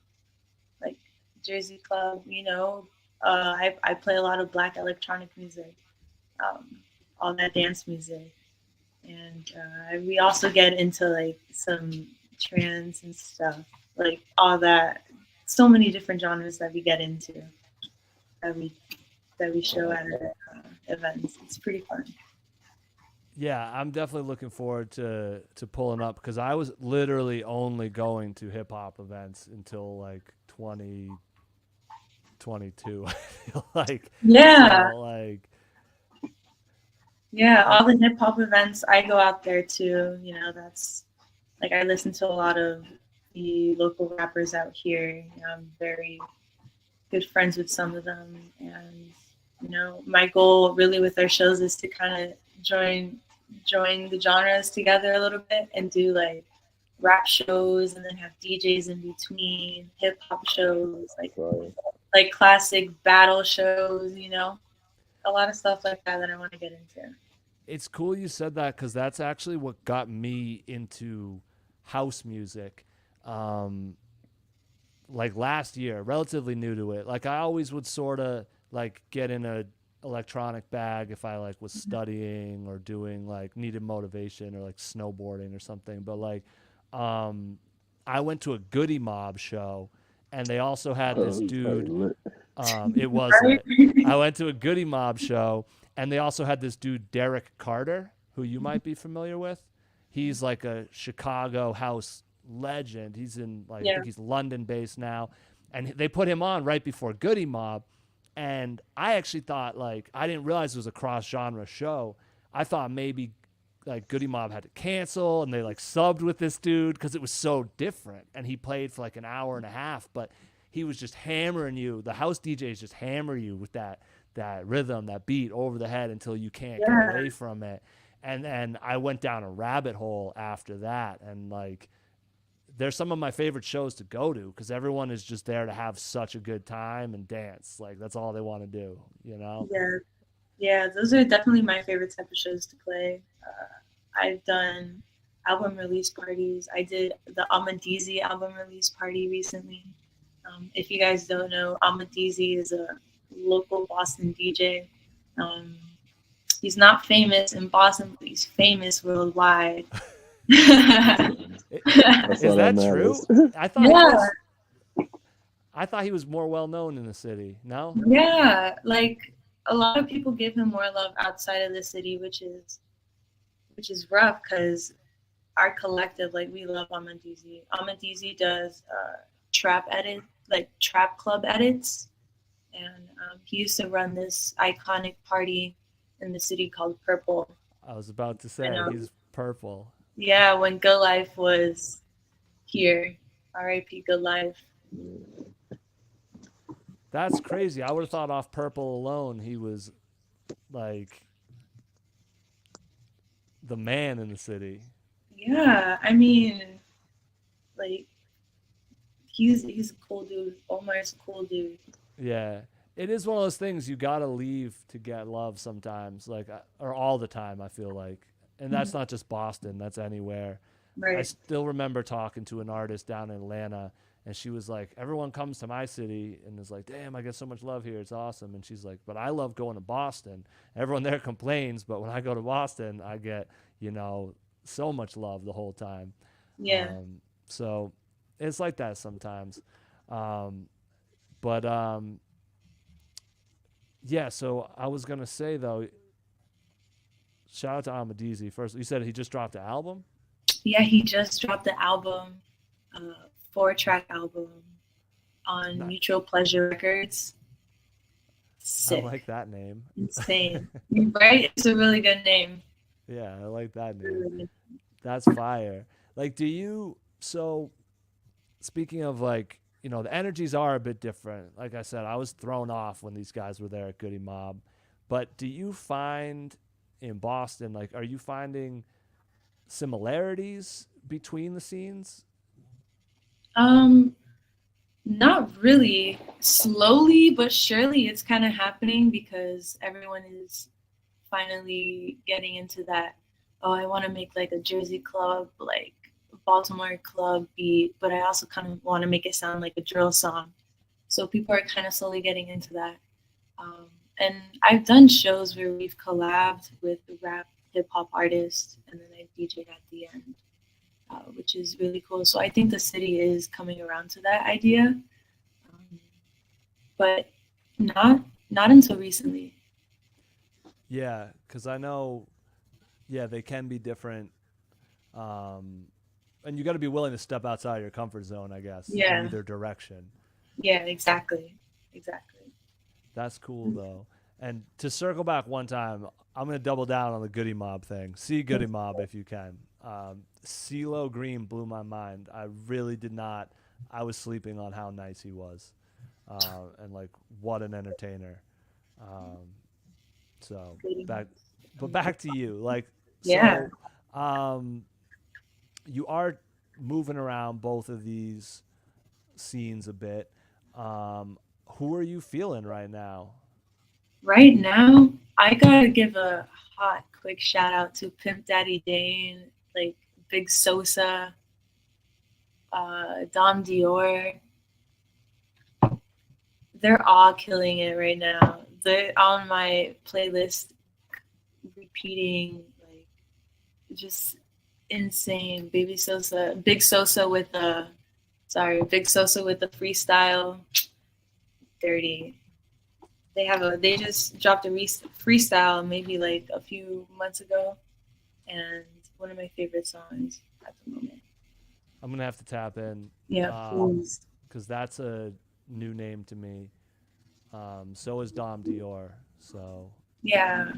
like Jersey club. You know, I play a lot of Black electronic music, all that dance music, and we also get into like some trance and stuff, like all that. So many different genres that we get into that we show at events. It's pretty fun. Yeah, I'm definitely looking forward to pulling up because I was literally only going to hip hop events until like 2022. I feel like Yeah. So, like Yeah, all the hip hop events, I go out there too. You know, that's like I listen to a lot of the local rappers out here. I'm very good friends with some of them, and you know, my goal really with our shows is to kind of join the genres together a little bit and do like rap shows and then have DJs in between, hip hop shows, like classic battle shows. You know, a lot of stuff like that I want to get into. it's cool you said that because that's actually what got me into house music. Like last year, relatively new to it. Like I always would sort of like get in a electronic bag if I like was studying or doing like needed motivation or like snowboarding or something. But like, I went to a Goody Mob show, and they also had this dude. It was lit. I went to a Goody Mob show, and they also had this dude Derek Carter, who you might be familiar with. He's like a Chicago house legend. He's in like I think he's London based now, and they put him on right before Goody Mob, and I actually thought like I didn't realize it was a cross genre show. I thought maybe like Goody Mob had to cancel and they like subbed with this dude because it was so different, and he played for like an hour and a half, but he was just hammering you. The house DJs just hammer you with that rhythm, that beat over the head until you can't get away from it. And then I went down a rabbit hole after that, and like they're some of my favorite shows to go to because everyone is just there to have such a good time and dance. Like that's all they want to do, you know? Yeah, those are definitely my favorite type of shows to play. I've done album release parties. I did the Amadizi album release party recently. If you guys don't know, Amadizi is a local Boston DJ. He's not famous in Boston, but he's famous worldwide. Is that true? I thought he was more well known in the city. No? Yeah, like a lot of people give him more love outside of the city, which is rough because our collective, like we love Amadizi. Amadizi does trap club edits, and he used to run this iconic party in the city called Purple. I was about to say he's Purple. Yeah, when Good Life was here, R.I.P. Good Life. That's crazy. I would have thought off Purple alone he was like the man in the city. Yeah, I mean, like he's a cool dude. Omar's a cool dude. Yeah, it is one of those things you gotta leave to get love sometimes, like or all the time. I feel like, and that's not just Boston. That's anywhere. Right. I still remember talking to an artist down in Atlanta, and she was like, everyone comes to my city and is like, damn, I get so much love here. It's awesome. And she's like, but I love going to Boston. Everyone there complains, but when I go to Boston, I get, so much love the whole time. Yeah. So it's like that sometimes. Yeah, so I was going to say, though, shout out to Amadizi. First, you said he just dropped an album? Yeah, he just dropped the album, 4-track album on Mutual Pleasure Records. Sick. I like that name. Insane. Right? It's a really good name. Yeah, I like that name. That's fire. Like, so speaking of like, the energies are a bit different. Like I said, I was thrown off when these guys were there at Goody Mob. But do you find in Boston, like, are you finding similarities between the scenes? Not really. Slowly but surely it's kind of happening because everyone is finally getting into that, I want to make like a Jersey club like Baltimore club beat, but I also kind of want to make it sound like a drill song. So people are kind of slowly getting into that. And I've done shows where we've collabed with rap hip hop artists, and then I DJ'd at the end, which is really cool. So I think the city is coming around to that idea, but not until recently. Yeah, because I know, yeah, they can be different. And you got to be willing to step outside your comfort zone, I guess, Yeah. in either direction. Yeah, exactly. That's cool, though. And to circle back one time, I'm going to double down on the Goody Mob thing. See Goody Mob if you can. CeeLo Green blew my mind. I really did not. I was sleeping on how nice he was. And, like, what an entertainer. So, back to you. Like, Yeah. so, you are moving around both of these scenes a bit. Who are you feeling right now? Right now, I gotta give a hot, quick shout out to Pimp Daddy Dane, like Big Sosa, Dom Dior. They're all killing it right now. They're on my playlist, repeating, like, just insane. Big Sosa with the freestyle. Dirty. They just dropped a freestyle maybe like a few months ago, and one of my favorite songs at the moment. I'm gonna have to tap in. Yeah, please. Because that's a new name to me. So is Dom Dior. So Yeah,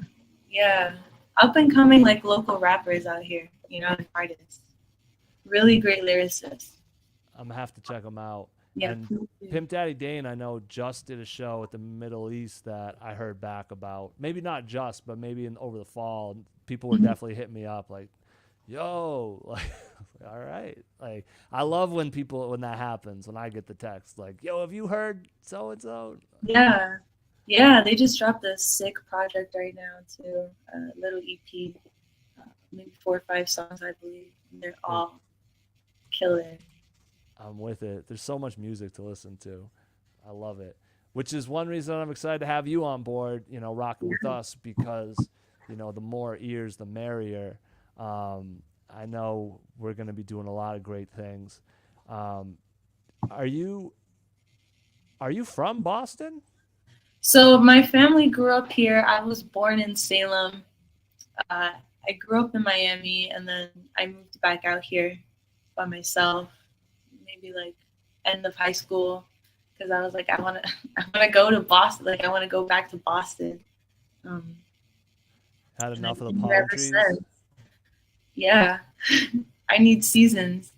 up and coming like local rappers out here, and artists. Really great lyricists. I'm gonna have to check them out. Yeah, and Pimp Daddy Dane, I know, just did a show at the Middle East that I heard back about. Maybe not just, but maybe over the fall. People were definitely hitting me up like, yo, like, all right. Like, I love when that happens, when I get the text like, yo, have you heard so-and-so? Yeah, they just dropped a sick project right now too, a little EP, maybe 4 or 5 songs, I believe. And they're all killer. I'm with it. There's so much music to listen to. I love it. Which is one reason I'm excited to have you on board, rocking with us, because, the more ears, the merrier. I know we're going to be doing a lot of great things. Are you from Boston? So my family grew up here. I was born in Salem. I grew up in Miami, and then I moved back out here by myself. Maybe like end of high school, because I was like, I want to go to Boston. Like, I want to go back to Boston. Had enough of the palm trees. Yeah, I need seasons,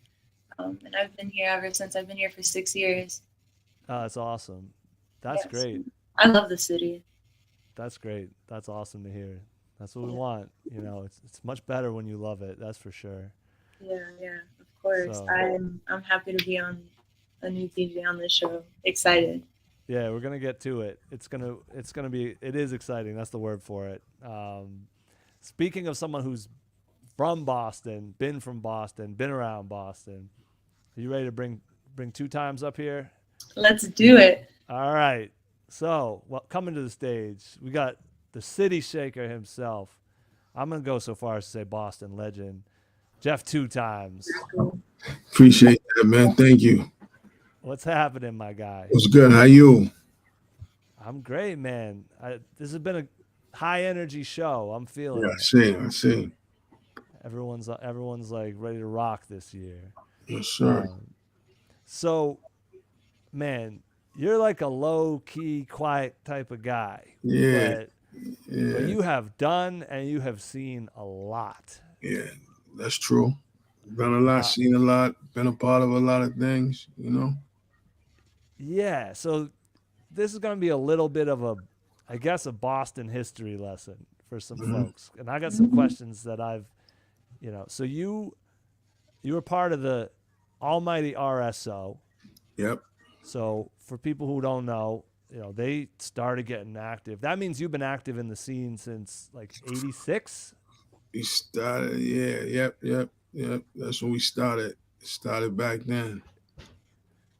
and I've been here ever since. I've been here for 6 years. Oh, that's awesome. That's great. I love the city. That's great. That's awesome to hear. That's what we want. It's much better when you love it. That's for sure. Yeah, of course. So, I'm happy to be on a new DJ on this show. Excited. Yeah, we're gonna get to it. It is exciting. That's the word for it. Speaking of someone who's from Boston, been around Boston, are you ready to bring 2Timez up here? Let's do it. All right. So, coming to the stage, we got the city shaker himself. I'm gonna go so far as to say Boston legend, Jeff 2Timez. Appreciate that, man. Thank you. What's happening, my guy? What's good? How you? I'm great, man. This has been a high energy show. I'm feeling it. I see. Everyone's like ready to rock this year. Yes, sir. So, man, you're like a low key, quiet type of guy. Yeah. But you have done and you have seen a lot. Yeah, that's true. Done a lot, seen a lot, been a part of a lot of things, Yeah. So this is going to be a little bit of a Boston history lesson for some folks. And I got some questions that so you were part of the almighty RSO. Yep. So for people who don't know, they started getting active. That means you've been active in the scene since like 86? We started, yep. Yeah, that's when we started. Started back then.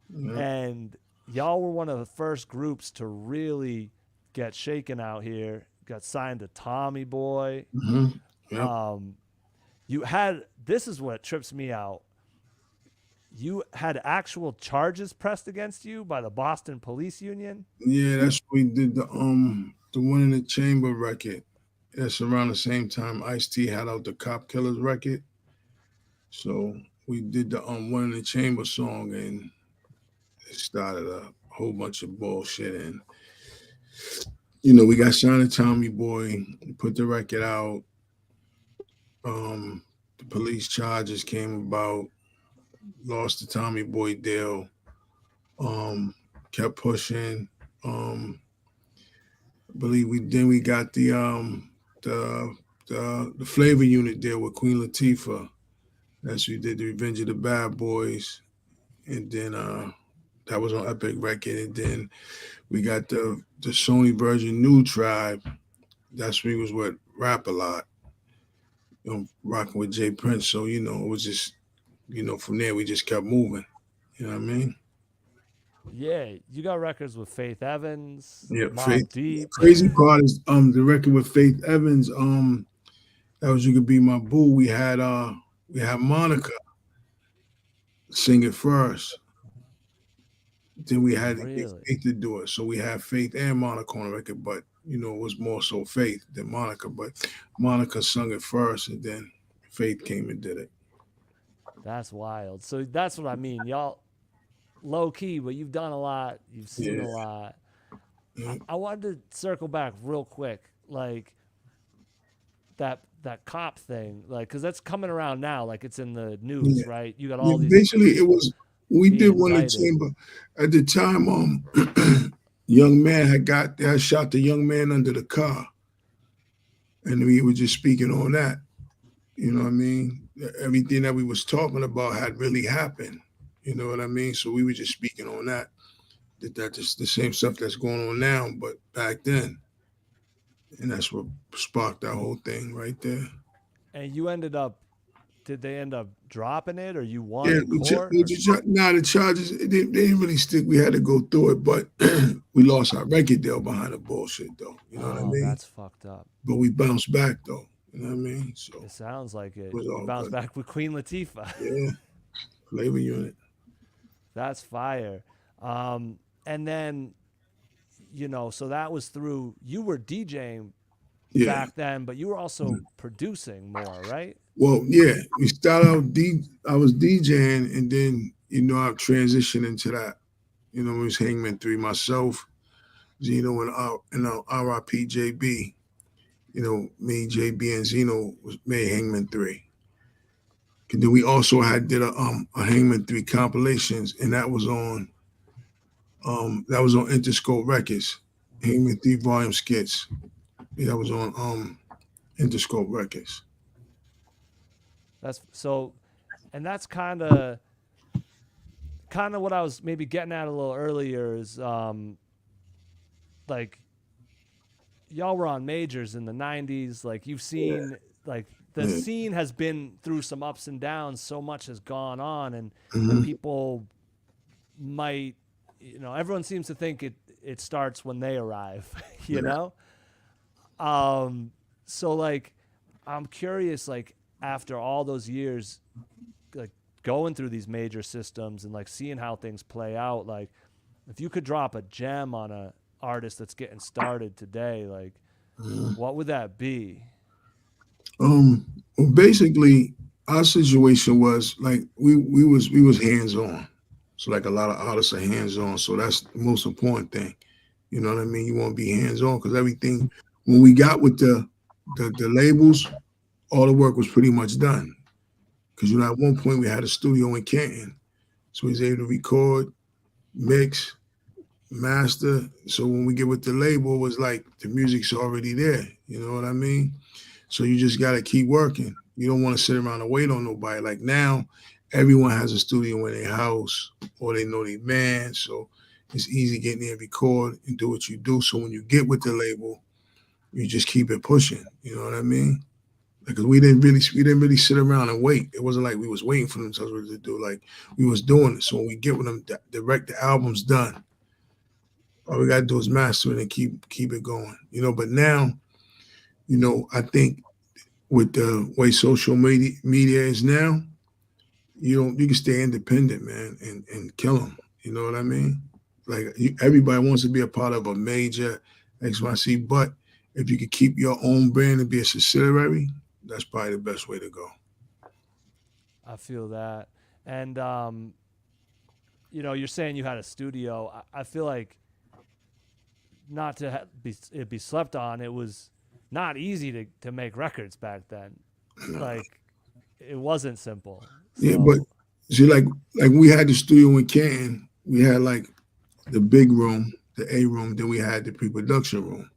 Yeah. And y'all were one of the first groups to really get shaken out here. Got signed to Tommy Boy. Mm-hmm. Yep. You had, this is what trips me out. You had actual charges pressed against you by the Boston Police Union. Yeah, that's we did the one in the chamber record. That's around the same time Ice-T had out the Cop Killers record. So we did the one in the chamber song, and it started a whole bunch of bullshit. And we got signed to Tommy Boy, put the record out. The police charges came about, lost the Tommy Boy deal, kept pushing. I believe we got the flavor unit deal with Queen Latifah. That's we did the Revenge of the Bad Boys, and then that was on Epic Record, and then we got the Sony Virgin New Tribe. That's when we was with Rap a Lot, rocking with Jay Prince. So it was just from there we just kept moving. You know what I mean? Yeah, you got records with Faith Evans, Yeah, Mobb Faith. Deep. Crazy part is the record with Faith Evans. That was You Could Be My Boo. We had Monica sing it first. Then we had Faith to do it. So we had Faith and Monica on the record, but it was more so Faith than Monica. But Monica sung it first, and then Faith came and did it. That's wild. So that's what I mean. Y'all low key, but you've done a lot. You've seen a lot. Yeah. I wanted to circle back real quick, like that cop thing, like, because that's coming around now, like it's in the news, right? You got all these. Basically, it was we did one in the chamber at the time. Young man had shot the young man under the car, and we were just speaking on that. You know what I mean? Everything that we was talking about had really happened. You know what I mean? So we were just speaking on that. That's the same stuff that's going on now, but back then. And that's what sparked that whole thing right there. And you did they end up dropping it, or you won in court? The charges, they didn't really stick. We had to go through it, but we lost our record deal behind the bullshit, though. You know what I mean? That's fucked up. But we bounced back, though. You know what I mean? So it sounds like it. You bounced back with Queen Latifah. Yeah. Flavor unit. That's fire. And then, so that was through, you were DJing back then, but you were also producing more, right? Well, yeah. We started out, I was DJing, and then, I transitioned into that. It was Hangman 3, myself, Zeno, and RIP JB. Me, JB, and Zeno made Hangman 3. And then we also did a Hangman 3 compilations, and that was on Interscope Records. Hangman 3 volume skits. Yeah, that was on Interscope Records. That's so, and that's kind of what I was maybe getting at a little earlier is like y'all were on majors in the 90s. Like you've seen like the scene has been through some ups and downs. So much has gone on, and people might, everyone seems to think it starts when they arrive, you know? So like, I'm curious, like after all those years, like going through these major systems and like seeing how things play out, like if you could drop a gem on a artist that's getting started today, like what would that be? Well, basically our situation was like we was hands-on. So like a lot of artists are hands-on. So that's the most important thing. You know what I mean? You want to be hands-on because everything, when we got with the labels, all the work was pretty much done. Because at one point we had a studio in Canton. So we was able to record, mix, master. So when we get with the label, it was like the music's already there. You know what I mean? So you just got to keep working. You don't want to sit around and wait on nobody. Like now, everyone has a studio in their house or they know their man. So it's easy getting there, record, and do what you do. So when you get with the label, you just keep it pushing. You know what I mean? because we didn't really sit around and wait. It wasn't like we was waiting for them to tell us what to do. Like we was doing it. So when we get with them, the album's done. All we gotta do is master it and keep it going. But now, I think with the way social media is now, you can stay independent, man, and kill them. You know what I mean? Like everybody wants to be a part of a major XYC, but if you could keep your own brand and be a subsidiary, that's probably the best way to go. I feel that. And you're saying you had a studio. I feel like, not to be slept on, it was not easy to make records back then. Like, it wasn't simple. Yeah, but see, like we had the studio in Canton. We had like the big room, the A room. Then we had the pre-production room.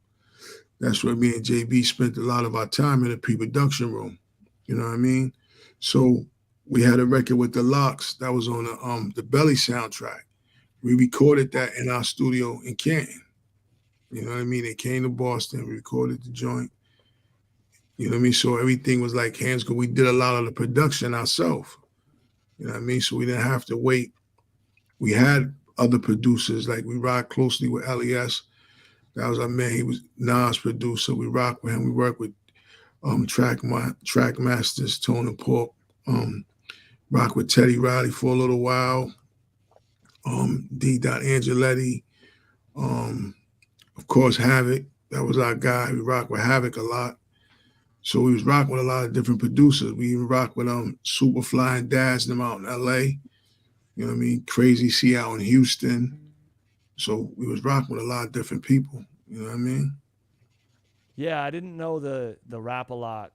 That's where me and JB spent a lot of our time in the pre-production room. You know what I mean? So we had a record with the Locks that was on the Belly soundtrack. We recorded that in our studio in Canton. You know what I mean? They came to Boston, we recorded the joint. You know what I mean? So everything was like hands go. We did a lot of the production ourselves. You know what I mean? So we didn't have to wait. We had other producers, like we rocked closely with LES. That was our man. He was Nas' producer. We rocked with him. We worked with track masters, Tone and Pork. Rocked with Teddy Riley for a little while. D. Angeletti. Of course, Havoc. That was our guy. We rocked with Havoc a lot. So we was rocking with a lot of different producers. We even rocked with Superfly and Daz them out in LA. You know what I mean? Crazy C out in Houston. So we was rocking with a lot of different people. You know what I mean? Yeah, I didn't know the Rap a Lot.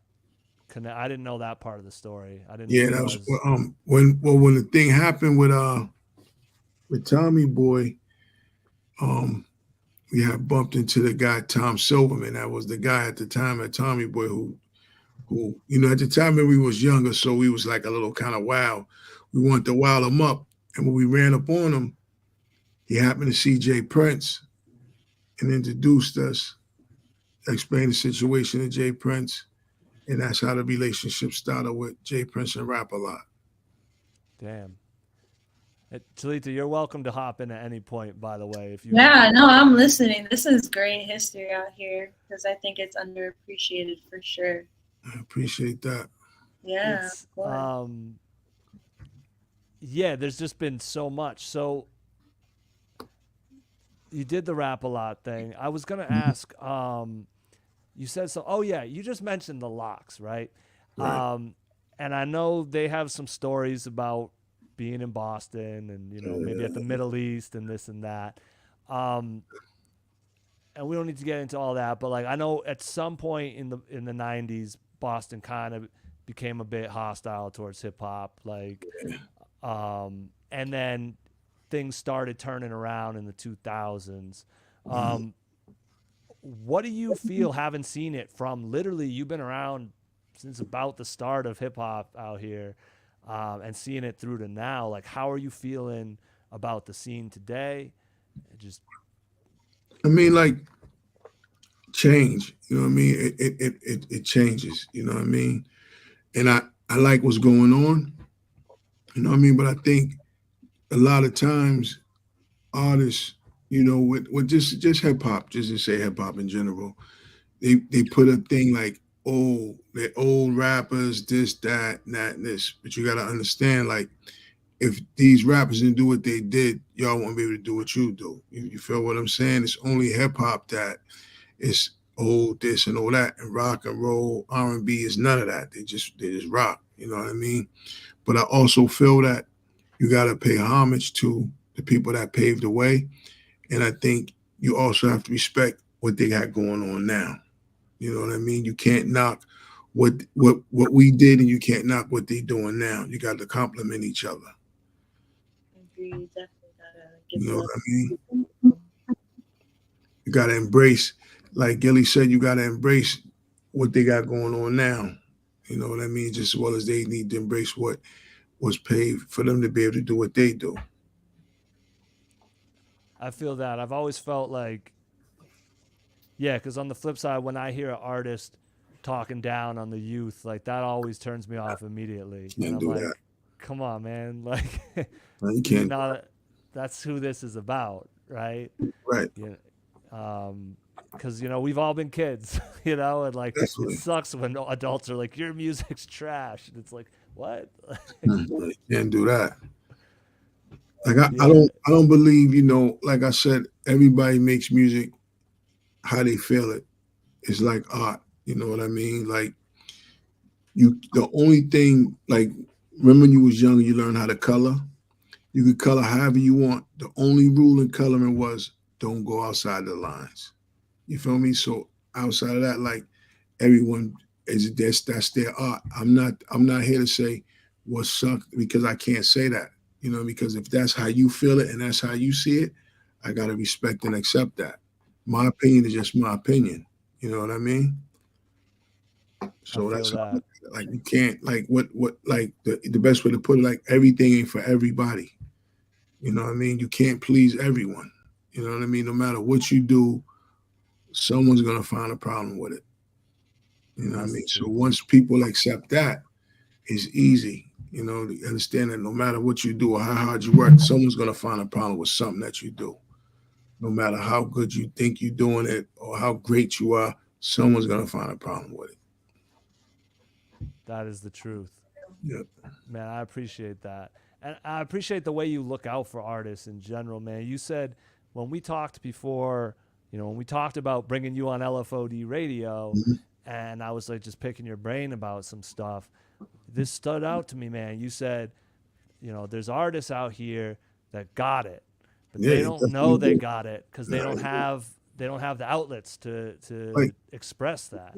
I didn't know that part of the story. I didn't. Yeah, that was when the thing happened with Tommy Boy. We had bumped into the guy Tom Silverman. That was the guy at the time at Tommy Boy who at the time when we was younger, so we was like a little kind of wild. We wanted to wild him up, and when we ran up on him, he happened to see Jay Prince and introduced us, explained the situation to Jay Prince, and that's how the relationship started with Jay Prince and Rap a Lot. Damn. Chelita, you're welcome to hop in at any point, by the way. Yeah, no, I'm listening. This is great history out here because I think it's underappreciated for sure. I appreciate that. Yeah. Yeah, there's just been so much. So you did the Rap a Lot thing. I was gonna ask. You said so. Oh yeah, you just mentioned the Locks, right? And I know they have some stories about being in Boston and maybe at the Middle East and this and that. And we don't need to get into all that, but like I know at some point in the 90s, Boston kind of became a bit hostile towards hip hop, like and then things started turning around in the 2000s. What do you feel, having seen it from literally, you've been around since about the start of hip hop out here, and seeing it through to now? Like, how are you feeling about the scene today? I mean, like, change. You know what I mean? It changes. You know what I mean? And I like what's going on. You know what I mean? But I think a lot of times artists, with just hip hop, just to say hip hop in general, they put a thing like, oh, they're old rappers, this, that, and that, and this. But you got to understand, like, if these rappers didn't do what they did, y'all won't be able to do what you do. You feel what I'm saying? It's only hip hop that is old, this and all that, and rock and roll, R&B is none of that. They just rock. You know what I mean? But I also feel that you got to pay homage to the people that paved the way, and I think you also have to respect what they got going on now. You know what I mean? You can't knock what we did, and you can't knock what they're doing now. You got to complement each other. Agreed. Definitely gotta give you know what I mean? You gotta embrace, like Gilly said, you gotta embrace what they got going on now. You know what I mean? Just as well as they need to embrace what was paved for them to be able to do what they do. I feel that. I've always felt like, yeah, because on the flip side, when I hear an artist talking down on the youth, like that always turns me off immediately. Can't And I'm do like, that. come on, man. Like, No, you you're can't. not, that's who this is about, right? Right. You because we've all been kids, and like it Definitely. sucks when adults are like, your music's trash, and it's like, what? You can't do that. Like Yeah. I don't believe, like I said, everybody makes music how they feel it. It's like art. You know what I mean? Like the only thing, like, remember when you was young, you learned how to color. You could color however you want. The only rule in coloring was don't go outside the lines. You feel me? So outside of that, like everyone that's their art. I'm not here to say what sucked because I can't say that. Because if that's how you feel it and that's how you see it, I gotta respect and accept that. My opinion is just my opinion. You know what I mean? So that's how, like you can't like what like the best way to put it, like everything ain't for everybody. You know what I mean? You can't please everyone. You know what I mean? No matter what you do, someone's gonna find a problem with it. You know what I mean? So once people accept that, it's easy. To understand that no matter what you do or how hard you work, someone's gonna find a problem with something that you do. No matter how good you think you're doing it or how great you are, someone's gonna find a problem with it. That is the truth. Yeah. Man, I appreciate that. And I appreciate the way you look out for artists in general, man. You said when we talked before, when we talked about bringing you on LFOD radio, and I was like just picking your brain about some stuff, this stood out to me, man. You said, there's artists out here that got it, but they don't know they got it because they don't have the outlets to express that.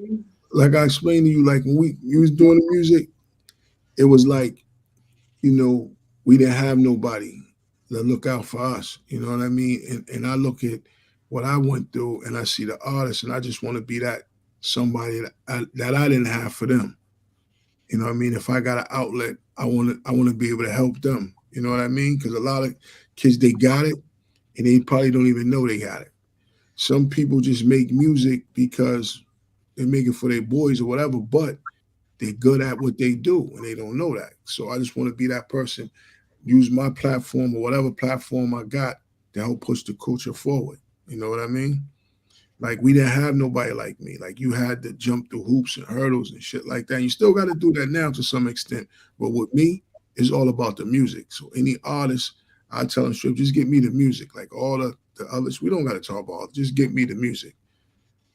Like I explained to you, like when we was doing the music, it was like, we didn't have nobody that look out for us. You know what I mean? And I look at what I went through and I see the artists and I just want to be that somebody that I didn't have for them. You know what I mean? If I got an outlet, I want to be able to help them. You know what I mean? Because a lot of kids, they got it and they probably don't even know they got it. Some people just make music because they make it for their boys or whatever, but they're good at what they do and they don't know that. So I just want to be that person, use my platform or whatever platform I got to help push the culture forward. You know what I mean? Like we didn't have nobody like me. Like you had to jump through hoops and hurdles and shit like that. You still got to do that now to some extent. But with me, it's all about the music. So any artist, I tell them straight, just get me the music. Like all the others, we don't got to talk about it. Just get me the music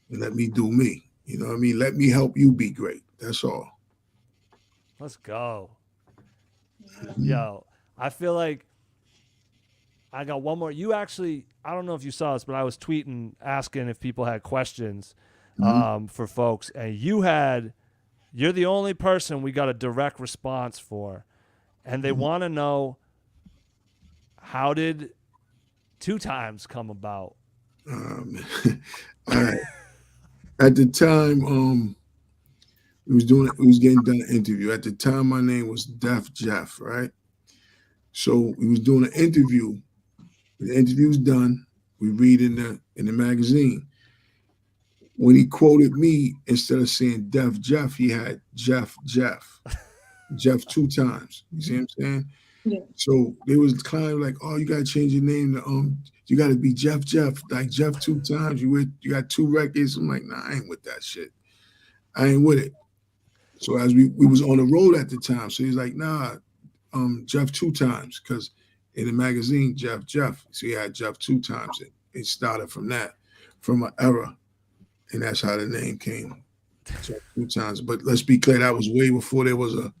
and let me do me. You know what I mean? Let me help you be great. That's all. Let's go. Yo, I feel like I got one more. You actually, I don't know if you saw this, but I was tweeting asking if people had questions for folks, and you're the only person we got a direct response for, and they want to know, how did 2Timez come about? All right. At the time, we was getting done an interview. At the time, my name was Def Jeff, right? So we was doing an interview. The interview's done. We read in the magazine. When he quoted me, instead of saying Def Jeff, he had Jeff 2Timez. You see what I'm saying? Yeah. So they was kind of like, oh, you gotta change your name to you gotta be Jeff, like Jeff 2Timez. You got 2 records. I'm like, nah, I ain't with that shit. I ain't with it. So as we was on the road at the time, so he's like, nah, Jeff 2Timez, because in the magazine, Jeff. So he had Jeff 2Timez. It started from that, from an era, and that's how the name came, Jeff 2Timez. But let's be clear, that was way before there was a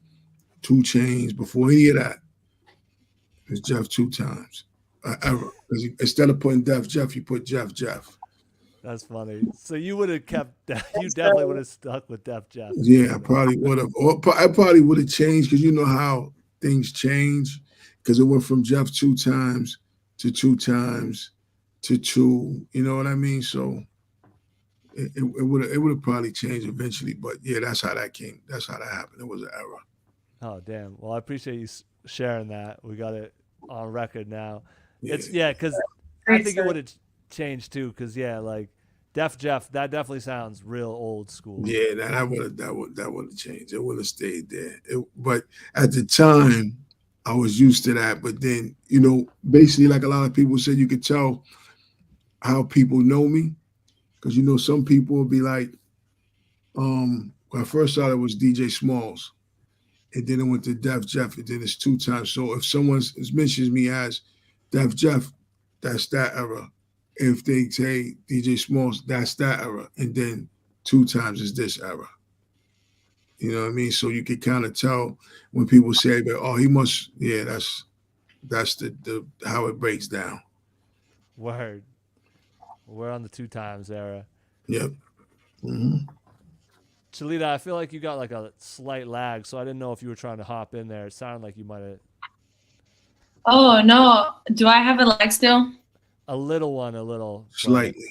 2 Chainz, before any of that. It was Jeff 2Timez, era. Because instead of putting Def Jeff, you put Jeff. That's funny. So you would have kept, you definitely would have stuck with Def Jeff. Yeah, I probably would have. Or I probably would have changed, because you know how things change, because it went from Jeff 2Timez to 2Timez to 2. You know what I mean? So it would have probably changed eventually. But yeah, that's how that came. That's how that happened. It was an error. Oh, damn. Well, I appreciate you sharing that. We got it on record now. Yeah. It's because I think it would have changed too. Because like Def Jeff, that definitely sounds real old school. Yeah, that would have changed. It would have stayed there. But at the time, I was used to that. But then, basically, like a lot of people said, you could tell how people know me because some people will be like, when I first started, it was DJ Smalls, and then it went to Def Jeff, and then it's 2Timez. So if someone mentions me as Def Jeff, that's that era. If they say DJ Smalls, that's that era, and then 2Timez is this era. You know what I mean? So you can kind of tell when people say, "Oh, he must." Yeah, that's the how it breaks down. Word. We're on the 2Timez era. Yep. Mm-hmm. Chelita, I feel like you got like a slight lag, so I didn't know if you were trying to hop in there. It sounded like you might have. Oh no! Do I have a lag still? A little one, a little. Slightly.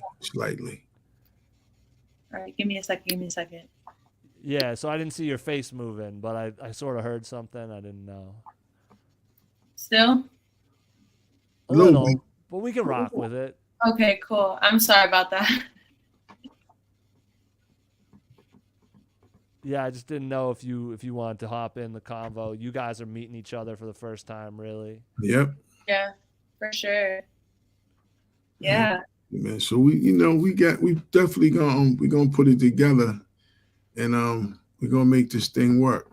All right, give me a second. Yeah, so I didn't see your face moving, but I sort of heard something. I didn't know. Still? A little, but we can rock with it. Okay, cool. I'm sorry about that. Yeah, I just didn't know if you wanted to hop in the convo. You guys are meeting each other for the first time, really. Yep. Yeah, for sure. Yeah. Man, so we definitely gonna put it together, and we're gonna make this thing work.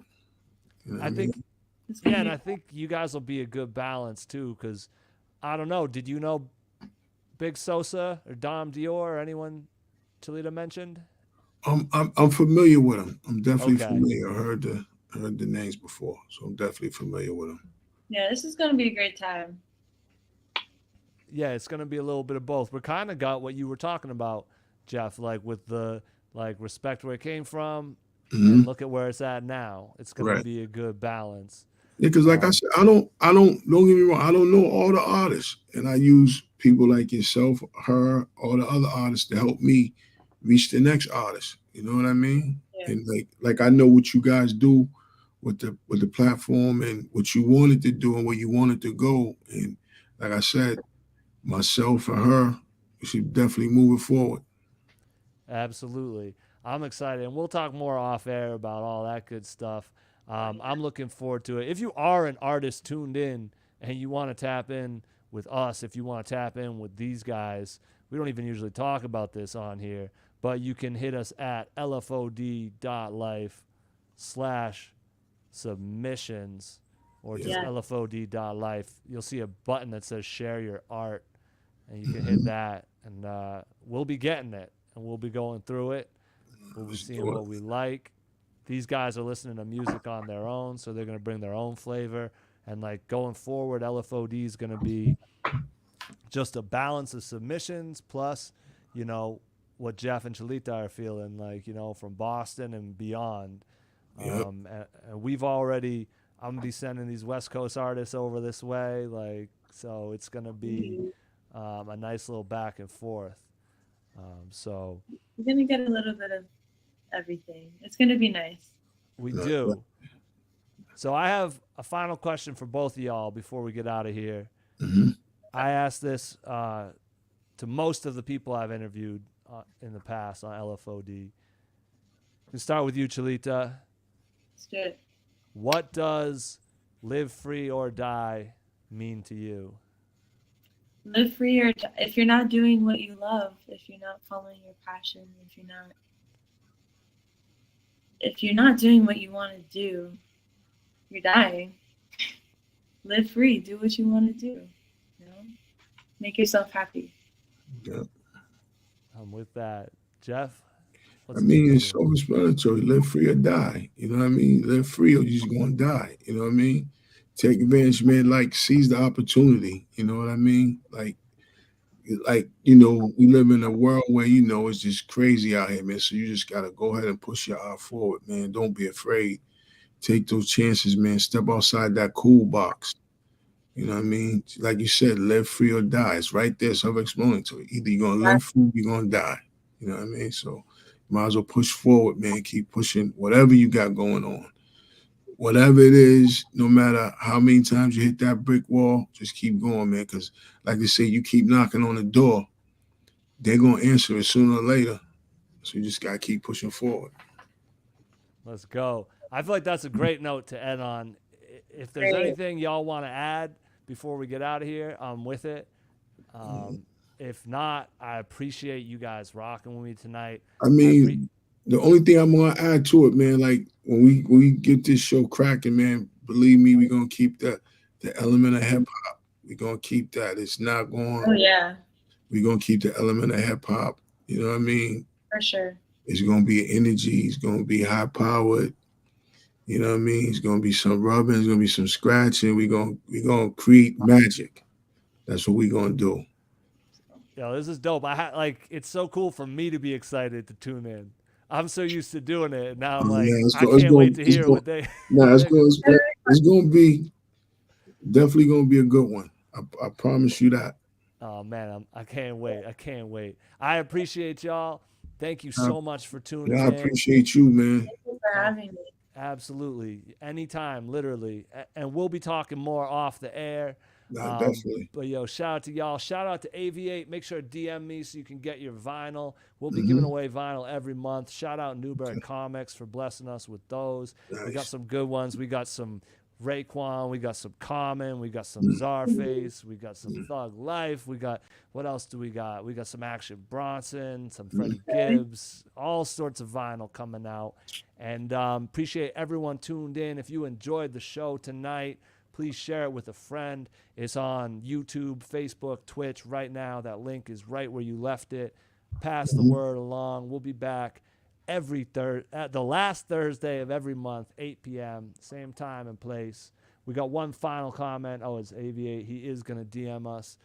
I think, and I think you guys will be a good balance too, because I don't know. Did you know Big Sosa or Dom Dior or anyone Chelita mentioned? I'm familiar with them. I'm definitely Okay. familiar. I heard the names before, so I'm definitely familiar with them. Yeah, this is gonna be a great time. Yeah, it's gonna be a little bit of both. We kind of got what you were talking about, Jeff, like with the respect where it came from, and look at where it's at now. It's gonna be a good balance. Yeah, because like I said, I don't get me wrong, I don't know all the artists, and I use people like yourself, her, all the other artists to help me reach the next artist. You know what I mean? Yeah. And like I know what you guys do with the platform and what you wanted to do and where you wanted to go. And like I said, myself and her, we should definitely move it forward. Absolutely. I'm excited, and we'll talk more off air about all that good stuff. I'm looking forward to it. If you are an artist tuned in and you want to tap in with us, if you want to tap in with these guys, we don't even usually talk about this on here, but you can hit us at lfod.life/submissions or just lfod.life. You'll see a button that says share your art, and you can hit that, and we'll be getting it, and we'll be going through it. We'll be seeing what we like. These guys are listening to music on their own, so they're going to bring their own flavor. And like going forward, LFOD is going to be just a balance of submissions plus, what Jeff and Chelita are feeling like, from Boston and beyond. Yep. And we've already, I'm going to be sending these West Coast artists over this way. So it's going to be a nice little back and forth. So we're going to get a little bit of everything. It's going to be nice. We do. So I have a final question for both of y'all before we get out of here. Mm-hmm. I asked this to most of the people I've interviewed in the past on LFOD. We can start with you, Chelita. Let's do it. What does live free or die mean to you? Live free or die. If you're not doing what you love, if you're not following your passion, if you're not doing what you want to do, you're dying. Live free. Do what you want to do. Make yourself happy. Yep. I'm with that. Jeff? It's self-explanatory. Live free or die. You know what I mean? Live free or you're just going to die. You know what I mean? Take advantage, man. Seize the opportunity. You know what I mean? We live in a world where, it's just crazy out here, man. So you just got to go ahead and push your eye forward, man. Don't be afraid. Take those chances, man. Step outside that cool box. You know what I mean? Like you said, live free or die. It's right there, self-explanatory. Either you're going to live free or you're going to die. You know what I mean? So might as well push forward, man. Keep pushing whatever you got going on. Whatever it is, no matter how many times you hit that brick wall, just keep going, man. Because like they say, you keep knocking on the door, they're gonna answer it sooner or later. So you just gotta keep pushing forward. Let's go. I feel like that's a great note to end on. If there's Great. anything y'all want to add before we get out of here, I'm with it. If not, I appreciate you guys rocking with me tonight. I mean, the only thing I'm gonna add to it, man, like when we get this show cracking, man, believe me, we're gonna keep the element of hip hop. We're gonna keep that. It's not going. Oh yeah, We're gonna keep the element of hip hop. You know what I mean? for sure. It's gonna be energy. It's gonna be high powered. You know what I mean? It's gonna be some rubbing. It's gonna be some scratching. We're gonna create magic. That's what we're gonna do. Yo, this is dope. It's so cool for me to be excited to tune in. I'm so used to doing it, and now I'm like, I can't wait to hear what they. Nah, it's gonna be definitely gonna be a good one. I promise you that. Oh man, I can't wait. I can't wait. I appreciate y'all. Thank you so much for tuning in. I appreciate you, man. Thank you for having me. Absolutely. Anytime, literally. And we'll be talking more off the air. Definitely. But yo, shout out to y'all. Shout out to AV8. Make sure to DM me so you can get your vinyl. We'll be giving away vinyl every month. Shout out Newberg Comics for blessing us with those. Nice. We got some good ones. We got some Raekwon, we got some Common, we got some Czarface, we got some Thug Life, we got, what else do we got? We got some Action Bronson, some Freddie Gibbs, all sorts of vinyl coming out. And appreciate everyone tuned in. If you enjoyed the show tonight, please share it with a friend. It's on YouTube, Facebook, Twitch right now. That link is right where you left it. Pass the word along. We'll be back every the last Thursday of every month, 8 p.m., same time and place. We got one final comment. Oh, it's AV8. He is going to DM us.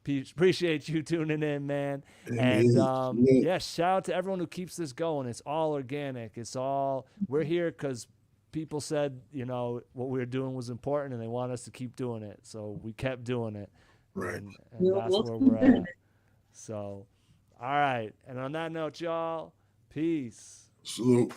Appreciate you tuning in, man. And yeah, shout out to everyone who keeps this going. It's all organic. We're here because people said, what we were doing was important and they want us to keep doing it. So we kept doing it. Right. And that's where we're at. So, all right. And on that note, y'all, peace. Salute.